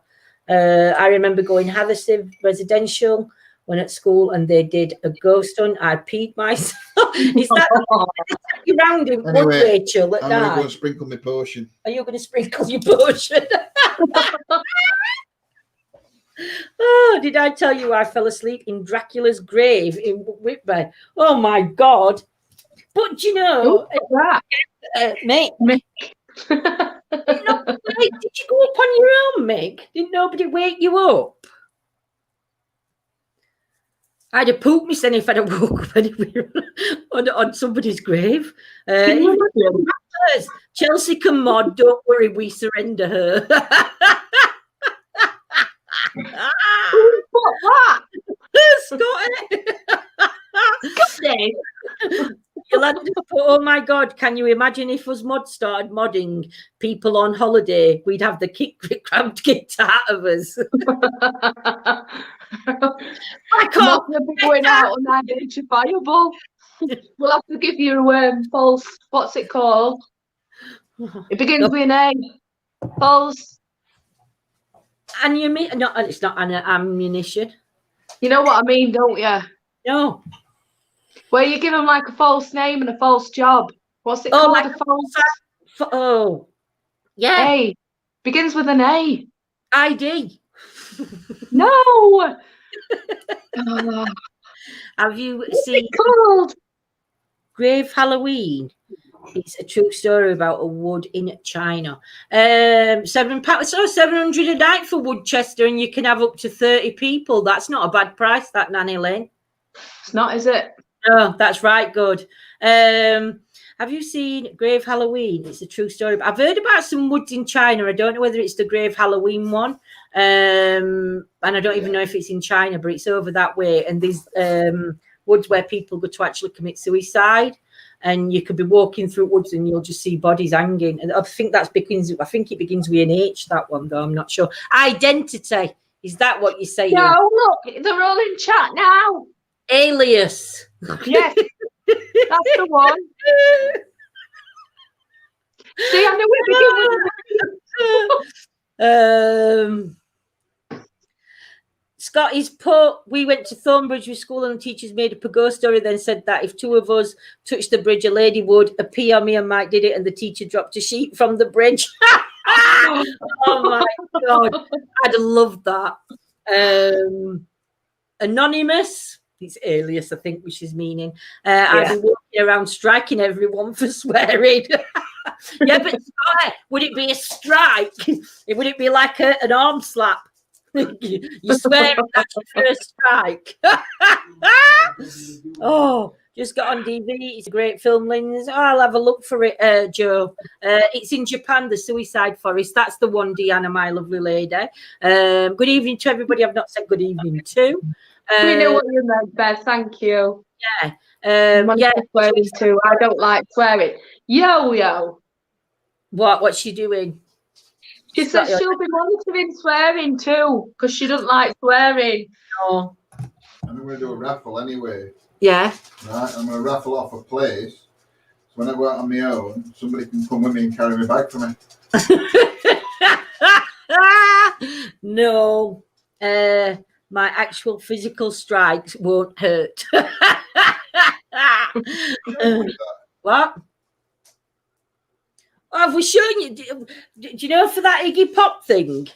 I remember going Hathersage Residential when at school, and they did a ghost hunt. I peed myself. Is that you round in Wood, Rachel? At I'm going to go and sprinkle my potion. Are you going to sprinkle your potion? Oh, did I tell you I fell asleep in Dracula's grave in Whitby? Oh my God! But you know, mate, Did you go up on your own, Meg? Didn't nobody wake you up? I'd have pooped myself if I'd have woke up anywhere on somebody's grave. Chelsea can mod, don't worry, we surrender her. What? Scotty. Oh my God, can you imagine if us mods started modding people on holiday? We'd have the cramped kicked out of us. I can't be going out unidentifiable. We'll have to give you false, what's it called? It begins with an A. False. No, it's not ammunition. You know what I mean, don't you? No. Where you give them like a false name and a false job. What's it called? Like a false. Yeah. A. Begins with an A. ID. No. Have you What's seen it called? Grave Halloween? It's a true story about a wood in China. £700 a night for Woodchester, and you can have up to 30 people. That's not a bad price, that, Nanny Lynn. It's not, is it? Oh, that's right. Good. Have you seen Grave Halloween? It's a true story. I've heard about some woods in China. I don't know whether it's the Grave Halloween one. And I don't even know if it's in China, but it's over that way. And these woods where people go to actually commit suicide. And you could be walking through woods and you'll just see bodies hanging. And I think it begins with an H, that one, though. I'm not sure. Identity. Is that what you're saying? No, look, they're all in chat now. Alias. Yes, that's the one. See, I knew it begin with Scotty's put, we went to Thornbridge with school and the teachers made up a ghost story, then said that if two of us touched the bridge, a lady would appear. Me and Mike did it and the teacher dropped a sheet from the bridge. Oh my God. I'd have loved that. Anonymous. It's alias, I think, which is meaning. I'd be walking around striking everyone for swearing. Yeah, but would it be a strike? Would it be like an arm slap? You swear that's your first strike. Oh, just got on DVD. It's a great film, Linz. Oh, I'll have a look for it, Joe. It's in Japan, the Suicide Forest. That's the one, Deanna, my lovely lady. Good evening to everybody I've not said good evening to. We know what you meant, Beth. Thank you. Yeah. Swearing too. I don't like swearing. Yo. What's she doing? She says she'll be monitoring swearing too, because she doesn't like swearing. No. I'm going to do a raffle anyway. Yeah. Right, I'm going to raffle off a place. So when I go out on my own, somebody can come with me and carry my bag for me. No. My actual physical strikes won't hurt. What? Oh, have we shown you? Do you know for that Iggy Pop thing?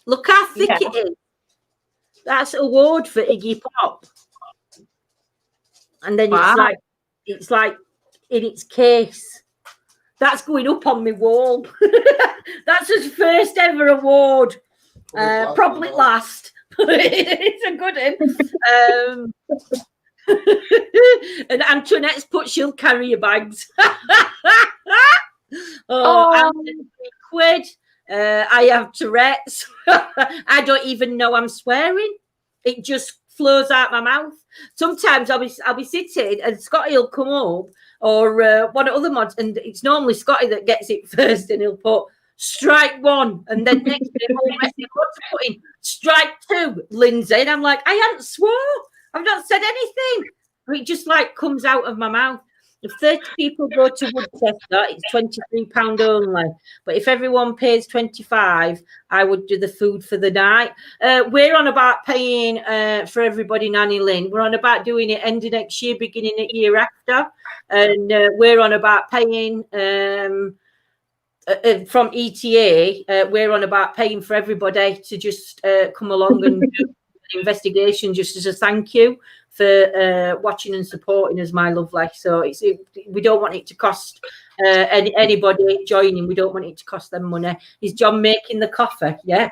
Look how thick it is. That's award for Iggy Pop. And then it's like in its case. That's going up on my wall. That's his first ever award. Probably last. It's a good one. And Antoinette's put, she'll carry your bags. £3 I have Tourette's. I don't even know I'm swearing. It just flows out my mouth. Sometimes I'll be sitting and Scotty will come up, or one of other mods, and it's normally Scotty that gets it first, and he'll put strike one, and then next thing putting strike two, Lindsay, and I'm like, I haven't swore. I've not said anything. It just like comes out of my mouth. If 30 people go to Woodchester, it's £23 only. But if everyone pays 25, I would do the food for the night. We're on about paying for everybody, Nanny Lynn. We're on about doing it end of next year, beginning of year after. And we're on about paying from ETA. We're on about paying for everybody to just come along and do an investigation just as a thank you for watching and supporting us, my lovely. So we don't want it to cost anybody joining. We don't want it to cost them money. Is John making the coffee? Yeah.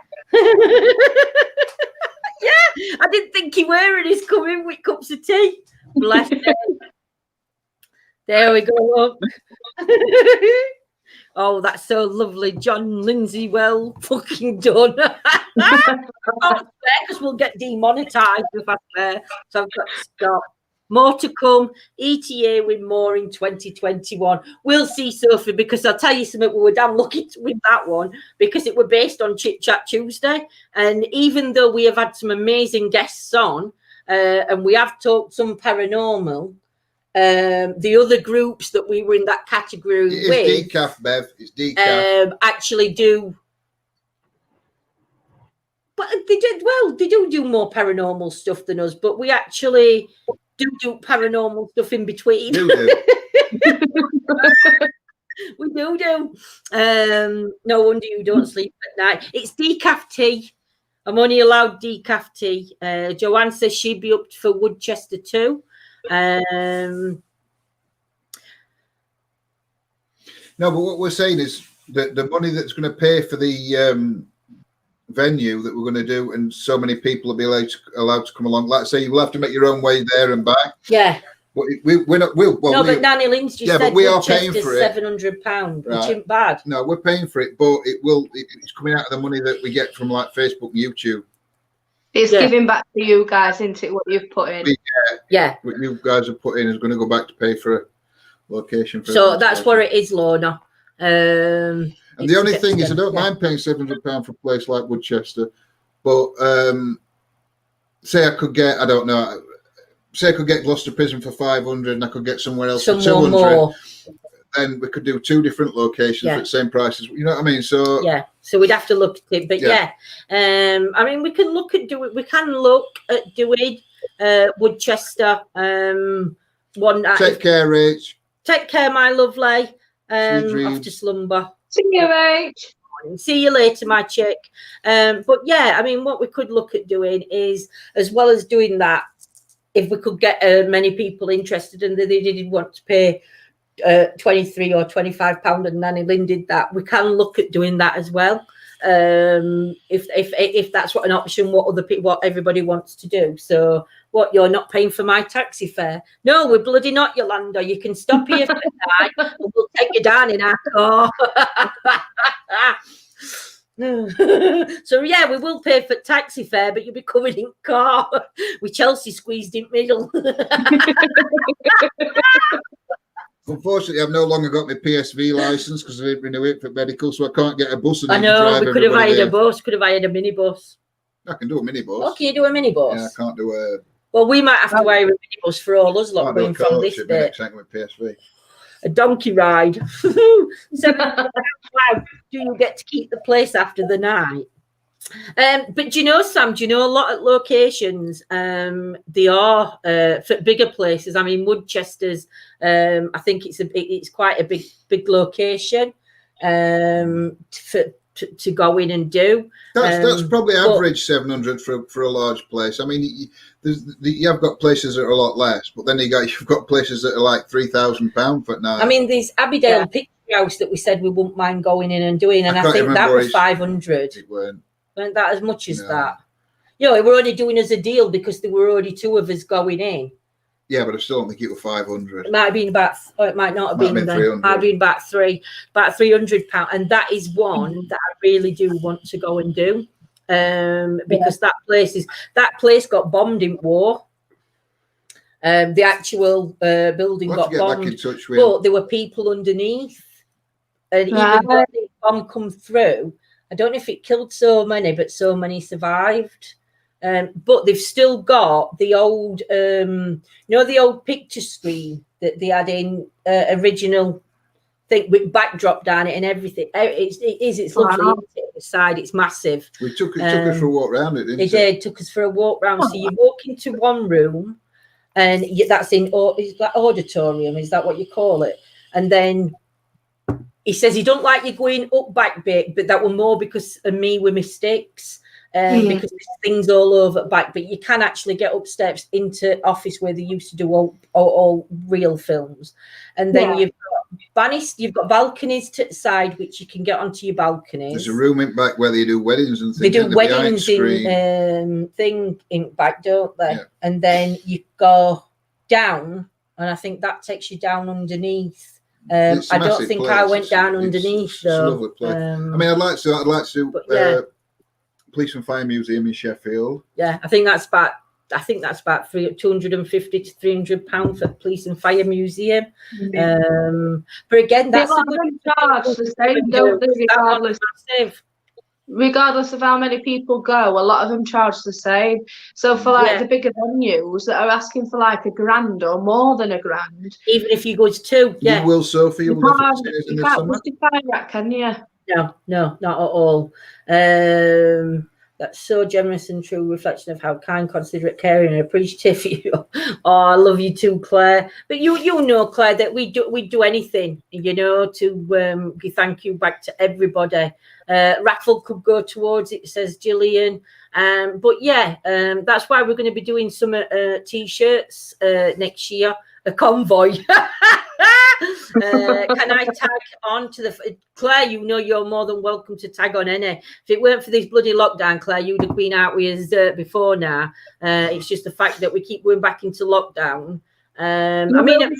Yeah, I didn't think he were, and he's coming with cups of tea. Bless him. There we go. Look. Oh, that's so lovely. John Lindsay, well fucking done. Because we'll get demonetized if I swear. So I've got to stop. More to come. ETA with more in 2021. We'll see, Sophie, because I'll tell you something, we were damn lucky with that one because it were based on Chit Chat Tuesday. And even though we have had some amazing guests on, and we have talked some paranormal, the other groups that we were in that category with, decaf, Bev. It's decaf. Actually do. But they do more paranormal stuff than us, but we actually do paranormal stuff in between. We do. No wonder you don't sleep at night. It's decaf tea. I'm only allowed decaf tea. Joanne says she'd be up for Woodchester too. No, but what we're saying is that the money that's going to pay for the venue that we're going to do, and so many people will be allowed to come along. Like I say, you will have to make your own way there and back. Yeah. But we're not. But Nanny Lynn's just said but we are paying for it. £700, right. Which isn't bad. No, we're paying for it, but it's coming out of the money that we get from like Facebook and YouTube. It's giving back to you guys, isn't it? What you've put in. Yeah. What you guys have put in is going to go back to pay for a location. So that's where it is, Lorna. And the only thing is, I don't mind paying £700 for a place like Woodchester, but say I could get, I don't know, say I could get Gloucester Prison for 500 and I could get somewhere else for 200. More. Then we could do 2 different locations for the same prices. You know what I mean? So so we'd have to look at it, but I mean, we can look at doing. We can look at doing Woodchester. One. Take care, Rach. Take care, my lovely. Off to slumber. See you, Rach. See you later, my chick. But yeah, I mean, what we could look at doing is, as well as doing that, if we could get many people interested and they didn't want to pay £23 or £25, and Nanny Lynn did that, we can look at doing that as well. If that's what an option, what everybody wants to do. So what, you're not paying for my taxi fare? No, we're bloody not, Yolanda. You can stop here for the night and we'll take you down in our car. So yeah, we will pay for taxi fare, but you'll be coming in car with Chelsea squeezed in middle. Unfortunately, I've no longer got my PSV license because I didn't renew it for medical, so I can't get a bus. I know, we could have hired a bus, could have hired a minibus. I can do a minibus. Oh, can you do a minibus? Yeah, I can't do a... Well, we might have to hire a minibus for all us lot going from this bit. With PSV. A donkey ride. Wow, do you get to keep the place after the night? But do you know, Sam, a lot of locations, they are for bigger places. I mean, Woodchester's, I think it's quite a big location to go in and do. That's probably average 700 for a large place. I mean, you have got places that are a lot less, but then you've got places that are like £3,000 for night. I mean, there's Abbeydale Picture House that we said we wouldn't mind going in and doing, and I think that was 500. It weren't that as much as that. You know, we're only doing as a deal because there were already 2 of us going in. Yeah, but I still don't think it was 500. It might have been about, or it might not have been. It might have been about £300, and that is one that I really do want to go and do, because that place got bombed in war. The actual building got bombed, back in touch with but there were people underneath, and even though the bomb come through, I don't know if it killed so many, but so many survived. But they've still got the old, the old picture screen that they had in original thing with backdrop down it and everything. It's lovely. Wow. The side, it's massive. We took us for a walk around it, didn't we? They did, took us for a walk round. So you walk into one room, and that's is that auditorium? Is that what you call it? And then he says he don't like you going up back bit, but that were more because of me with my sticks. Because there's things all over back, but you can actually get upstairs into office where they used to do all real films, and then you've got You've got balconies to the side, which you can get onto your balconies. There's a room in back where they do weddings and things. They do weddings in thing in back, don't they? Yeah. And then you go down, and I think that takes you down underneath. I don't think I went down underneath though. It's a lovely place. I mean, I'd like to. Police and Fire Museum in Sheffield. Yeah, I think that's about 250 to £300 for the Police and Fire Museum. But again, that's a good charge the same, don't they? Regardless of how many people go, a lot of them charge the same. So for like the bigger venues that are asking for like £1,000 or more than £1,000, even if you go to 2, you will, Sophie. You can't justify that, can you? No, not at all. That's so generous and true reflection of how kind, considerate, caring, and appreciative you are. Oh, I love you too, Claire. But you know, Claire, that we do anything, to give thank you back to everybody. Raffle could go towards it, says Gillian. But that's why we're going to be doing some t-shirts next year. A convoy. Can I tag on to the Claire? You're more than welcome to tag on any. If it weren't for this bloody lockdown, Claire, you'd have been out with us before now. It's just the fact that we keep going back into lockdown. At minute,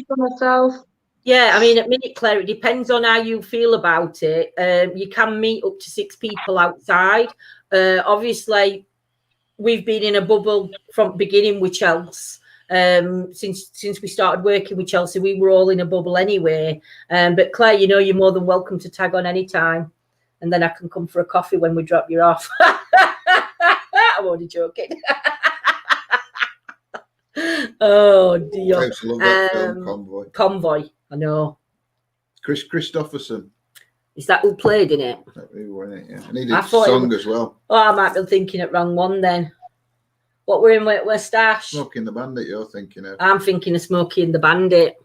for myself. Yeah, I mean, at minute, Claire, it depends on how you feel about it. You can meet up to 6 people outside. Obviously, we've been in a bubble from beginning with Chelsea. Since we started working with Chelsea, we were all in a bubble anyway. But Claire, you're more than welcome to tag on any time, and then I can come for a coffee when we drop you off. I'm only joking. Oh dear. I used to love that film, Convoy. I know. Chris Christopherson. Is that who played in it? Yeah. And he did song as well. Oh, I might be thinking it wrong one then. What we're in with Stash? Smokey and the Bandit, you're thinking of. I'm thinking of Smokey and the Bandit.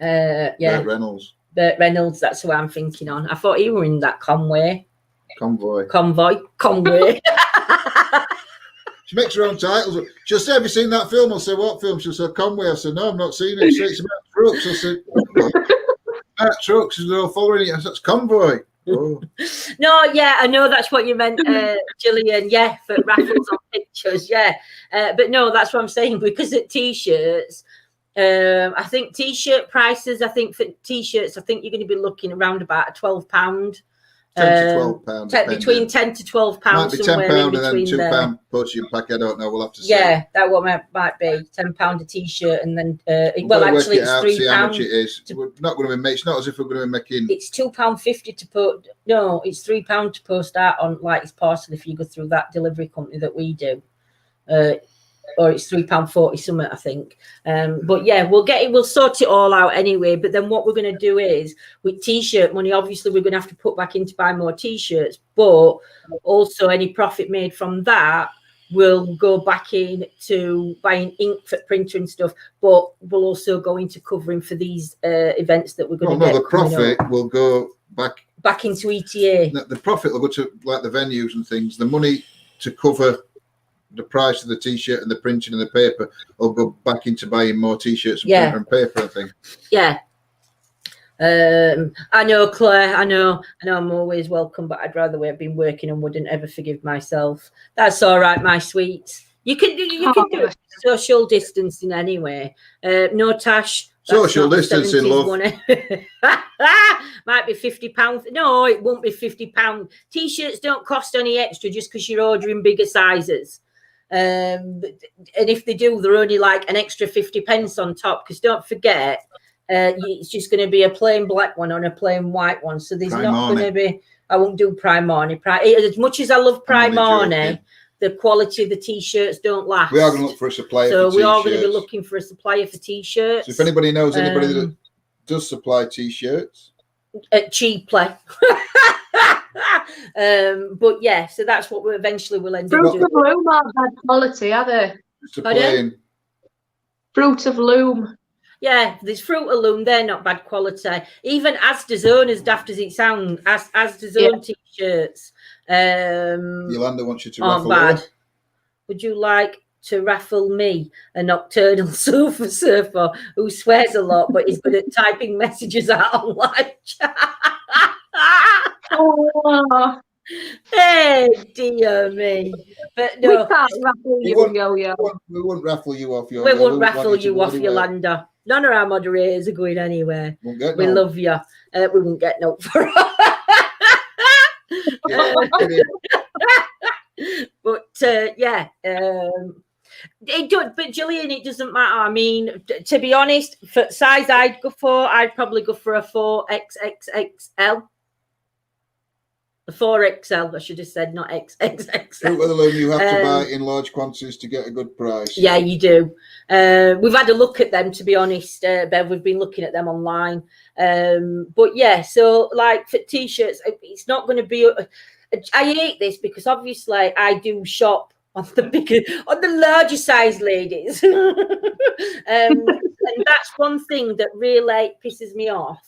Burt Reynolds. Burt Reynolds, that's who I'm thinking on. I thought he were in that Convoy. She makes her own titles. She'll say, have you seen that film? I'll say, what film? She'll say, Conway. I said, no, I've not seen it. It's about trucks. I said, about trucks. They're all following it. I said, it's Convoy. Oh. No, yeah, I know that's what you meant, Gillian. Yeah, for raffles on pictures. Yeah, but no, that's what I'm saying, because at t-shirts, I think t-shirt prices. I think for t-shirts, I think you're going to be looking around about £12. 10 to £12. Between 10 to £12. Might be £10 and then £2 postage pack. I don't know. We'll have to see. Yeah, that one might be £10 a t-shirt, and then actually it's £3. See how much it is. We're not going to be. It's not as if we're going to be making. It's £2.50 to put. No, it's £3 to post that on like it's parcel if you go through that delivery company that we do. Or it's £3.40 something, I think. But yeah, we'll sort it all out anyway. But then what we're going to do is, with t-shirt money, obviously we're going to have to put back in to buy more t-shirts, but also any profit made from that will go back in to buying ink for printer and stuff, but we'll also go into covering for these events that we're going to get. The profit will go back into ETA. The profit will go to like the venues and things. The money to cover the price of the t-shirt and the printing and the paper will go back into buying more t-shirts and printer and paper, I think. Yeah. I know, Claire, I know I'm always welcome, but I'd rather have been working and wouldn't ever forgive myself. That's all right, my sweets. You can do social distancing anyway. No, Tash. Social distancing, love. Might be £50. No, it won't be £50. T-shirts don't cost any extra just because you're ordering bigger sizes. And if they do, they're only like an extra 50 pence on top, because don't forget, it's just going to be a plain black one and a plain white one. So there's not going to be. I won't do Primani. As much as I love Primani, the quality of the t-shirts don't last. We are going to look for a supplier. So for we are going to be looking for a supplier for t-shirts. So if anybody knows anybody that does supply t-shirts, cheaply. But yeah, so that's what we eventually will end up doing. Fruit of Loom aren't bad quality, are they? Just a plain. Fruit of Loom. Yeah, there's Fruit of Loom. They're not bad quality. Even Asda's own, as daft as it sounds, Asda's own t-shirts. Yolanda wants you to aren't raffle bad. Would you like to raffle me, a nocturnal sofa surfer who swears a lot but is good at typing messages out on live chat. Oh, Hey, dear me. But no, we can't raffle you, Yo-Yo. We won't raffle you off your. we won't raffle you off, Yolanda. None of our moderators are going anywhere. We love you. We won't get no for but yeah, it does. But Gillian, it doesn't matter. I mean, to be honest, for size I'd go for, I'd probably go for a 4XXXL. A 4XL, I should have said, not XXXL. You have to buy in large quantities to get a good price. Yeah, you do. We've had a look at them, to be honest, Bev. We've been looking at them online. But yeah, so like for t-shirts, it's not going to be. I hate this because obviously I do shop on the larger size ladies, and that's one thing that really pisses me off.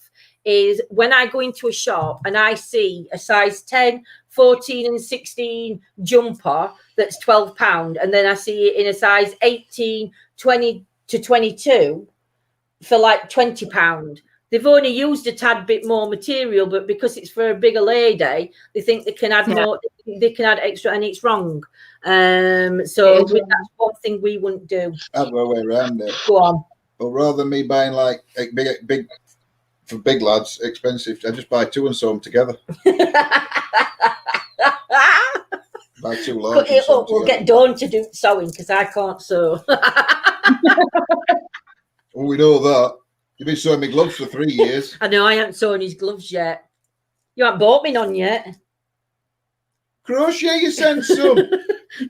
Is when I go into a shop and I see a size 10, 14 and 16 jumper that's £12, and then I see it in a size 18, 20 to 22 for like £20. They've only used a tad bit more material, but because it's for a bigger lady, they think they can add more, they can add extra, and it's wrong. So that's one thing we wouldn't do. Other way around it. Go on. Well, rather than me buying like big for big lads, expensive, I just buy two and sew them together. Buy two large. Cut it up. We'll get Dawn to do sewing because I can't sew. Well, we know that. You've been sewing me gloves for 3 years. I know I haven't sewn his gloves yet. You haven't bought me none yet. Crochet, you sent some. Do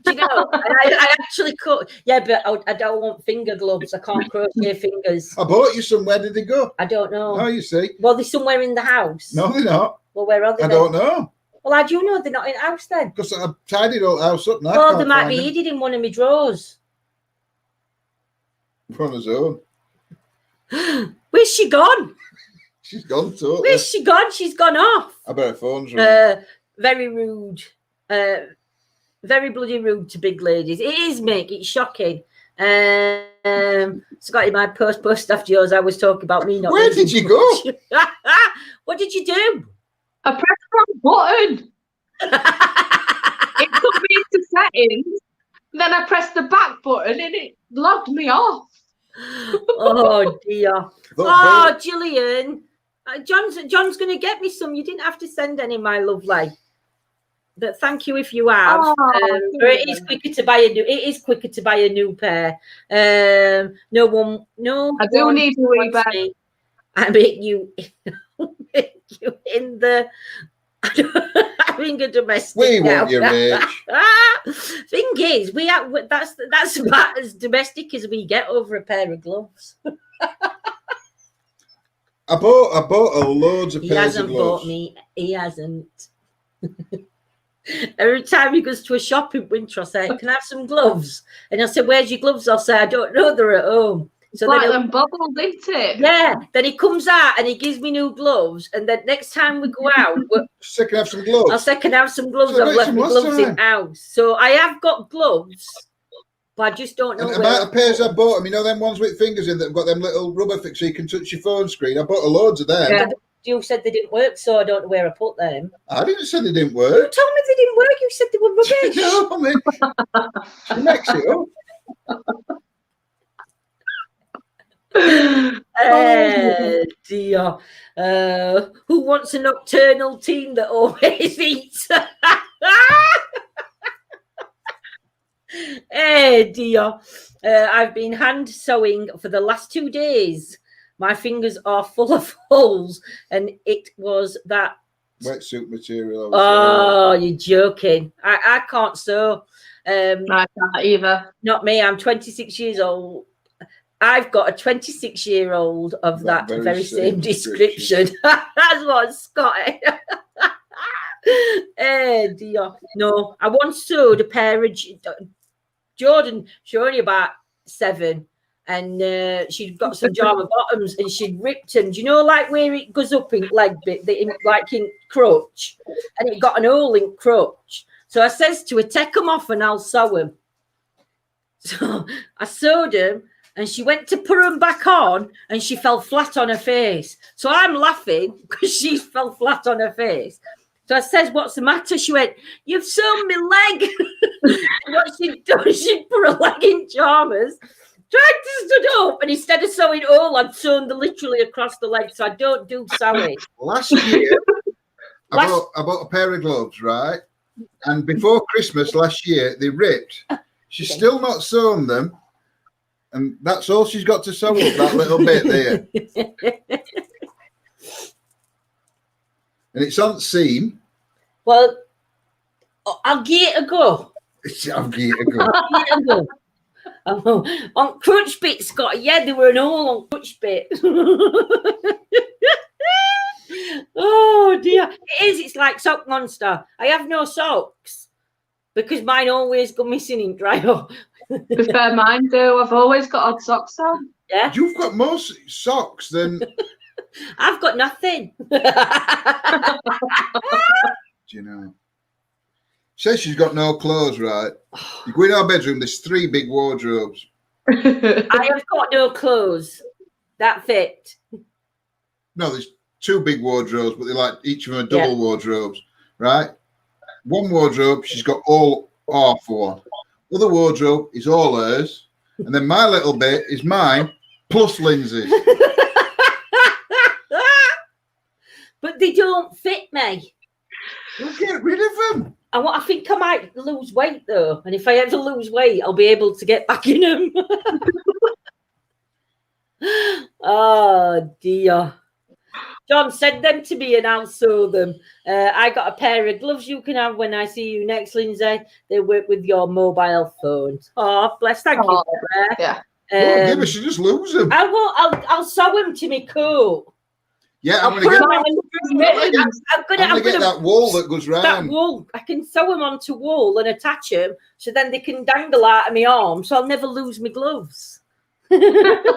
you know? I actually cut. Yeah, but I don't want finger gloves. I can't crochet fingers. I bought you some. Where did they go? I don't know. No, you see. Well, they're somewhere in the house. No, they're not. Well, where are they? I don't know. Well, how do you know they're not in the house then? Because I tidied all the house up now. Oh, they might be hidden in one of my drawers. On his own. Where's she gone? She's gone totally. Where's she gone? She's gone off. I bet her phone's ringing. Very rude. Very bloody rude to big ladies. It is, Mick. It's shocking. Scotty, my post after yours, I was talking about me not. Where did you go? What did you do? I pressed the wrong button. It took me into settings. Then I pressed the back button and it logged me off. Oh dear. Oh, Gillian. John's going to get me some. You didn't have to send any, my lovely. But thank you if you have. It is quicker to buy a new. It is quicker to buy a new pair. No one. I do need to rebuy. I make you in the. Having a domestic. We want you rich. Thing is, we have that's about as domestic as we get over a pair of gloves. I bought a loads of pairs of gloves. He hasn't bought me. He hasn't. Every time he goes to a shop in winter, I say, "Can I have some gloves?" And I say, "Where's your gloves?" I'll say, "I don't know. They're at home." So like them bubbles, isn't it? Yeah. Then he comes out and he gives me new gloves. And then next time we go out, second have some gloves. I'll second have some gloves. So I've left my gloves in house. So I have got gloves, but I just don't know. And the amount of pairs I bought them, you know, them ones with fingers in that have got them little rubber things so you can touch your phone screen. I bought loads of them. Yeah. You said they didn't work, so I don't know where I put them. I didn't say they didn't work. You told me they didn't work. You said they were rubbish. No, I mean, she makes it up. Dear. Who wants a nocturnal team that always eats? Dear. I've been hand sewing for the last 2 days. My fingers are full of holes, and it was that wetsuit material. Oh, you're joking. I can't sew. I can't either. Not me. I'm 26 years old. I've got a 26-year-old of that very same description. That's what Scotty. Dear. No, I once sewed a pair of Jordan. She's only about 7, and she'd got some Jama bottoms, and she'd ripped them. Do you know, like where it goes up in leg bit, like in crotch, and it got an hole in crotch. So I says to her, "Take them off, and I'll sew them." So I sewed them, and she went to put them back on, and she fell flat on her face. So I'm laughing because she fell flat on her face. So I says, "What's the matter?" She went, "You've sewn my leg." What she'd done, she'd put her leg in Chalmers, tried to stood up, and instead of sewing all, I'd sewn literally across the leg. So I don't do sewing. Last year, I bought a pair of gloves, right? And before Christmas last year, they ripped. She's still not sewn them. And that's all she's got to sew up, that little bit there. And it's on seam. Well, I'll give it a go. I'll give it a go. On crutch bit, Scott. Yeah, there were an all on crutch bit. Oh dear. It is. It's like Sock Monster. I have no socks because mine always go missing in dry up. Prefer mine do. I've always got odd socks on. Yeah. You've got more socks than... I've got nothing. Do you know? Says she's got no clothes, right? You go in our bedroom, there's 3 big wardrobes. I have got no clothes that fit. No, there's 2 big wardrobes, but they're like each of them are double wardrobes, right? One wardrobe, she's got all half one. Other wardrobe is all hers. And then my little bit is mine plus Lindsay's. But they don't fit me. Well, get rid of them. I think I might lose weight though, and if I ever lose weight, I'll be able to get back in them. Oh dear. John, send them to me and I'll sew them. I got a pair of gloves you can have when I see you next, Lindsay. They work with your mobile phones. Oh, bless. Thank you. Yeah. Give us, you just lose them. I'll sew them to my coat. Yeah, I'm going to get that wool that goes round. That wool, I can sew them onto wool and attach them so then they can dangle out of my arm so I'll never lose my gloves. Remember,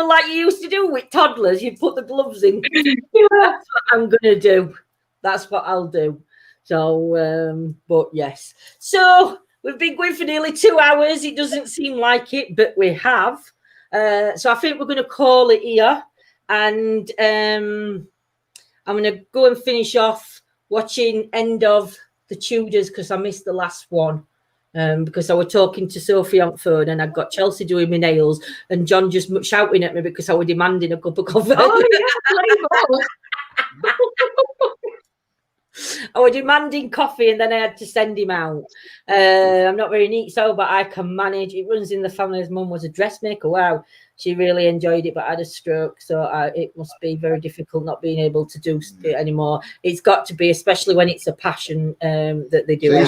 like you used to do with toddlers, you put the gloves in. That's what I'm going to do. That's what I'll do. So, but yes. So, we've been going for nearly 2 hours. It doesn't seem like it, but we have. So I think we're going to call it here, and I'm going to go and finish off watching End of the Tudors because I missed the last one because I was talking to Sophie on phone and I got Chelsea doing my nails and John just shouting at me because I was demanding a cup of coffee. Oh, yeah, I was demanding coffee and then I had to send him out. I'm not very neat, so, but I can manage. It runs in the family. His mum was a dressmaker. Wow, she really enjoyed it, but I had a stroke, so it must be very difficult not being able to do it anymore. It's got to be, especially when it's a passion that they do.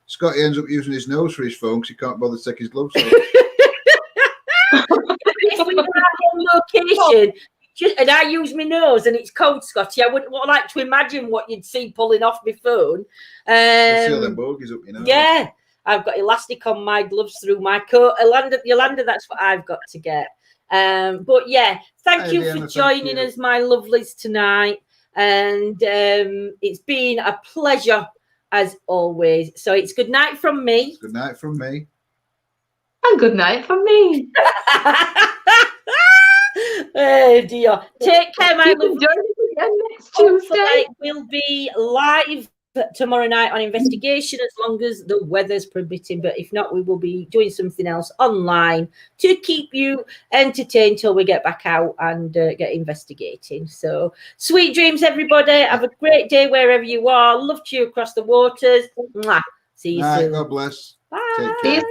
Scotty ends up using his nose for his phone because he can't bother to take his gloves off. If we were on location, and I use my nose and it's cold, Scotty, I wouldn't like to imagine what you'd see pulling off my phone. See all them bogies up, you know. Yeah, I've got elastic on my gloves through my coat. Yolanda, that's what I've got to get. But yeah, thank you for joining us, my lovelies, tonight. And it's been a pleasure as always. So it's good night from me. Good night from me. And good night from me. Oh dear. Take care, my love. Next Tuesday. We'll be live tomorrow night on Investigation as long as the weather's permitting. But if not, we will be doing something else online to keep you entertained till we get back out and get investigating. So sweet dreams, everybody. Have a great day wherever you are. Love to you across the waters. Mwah. See you soon. God bless. Bye. Take care.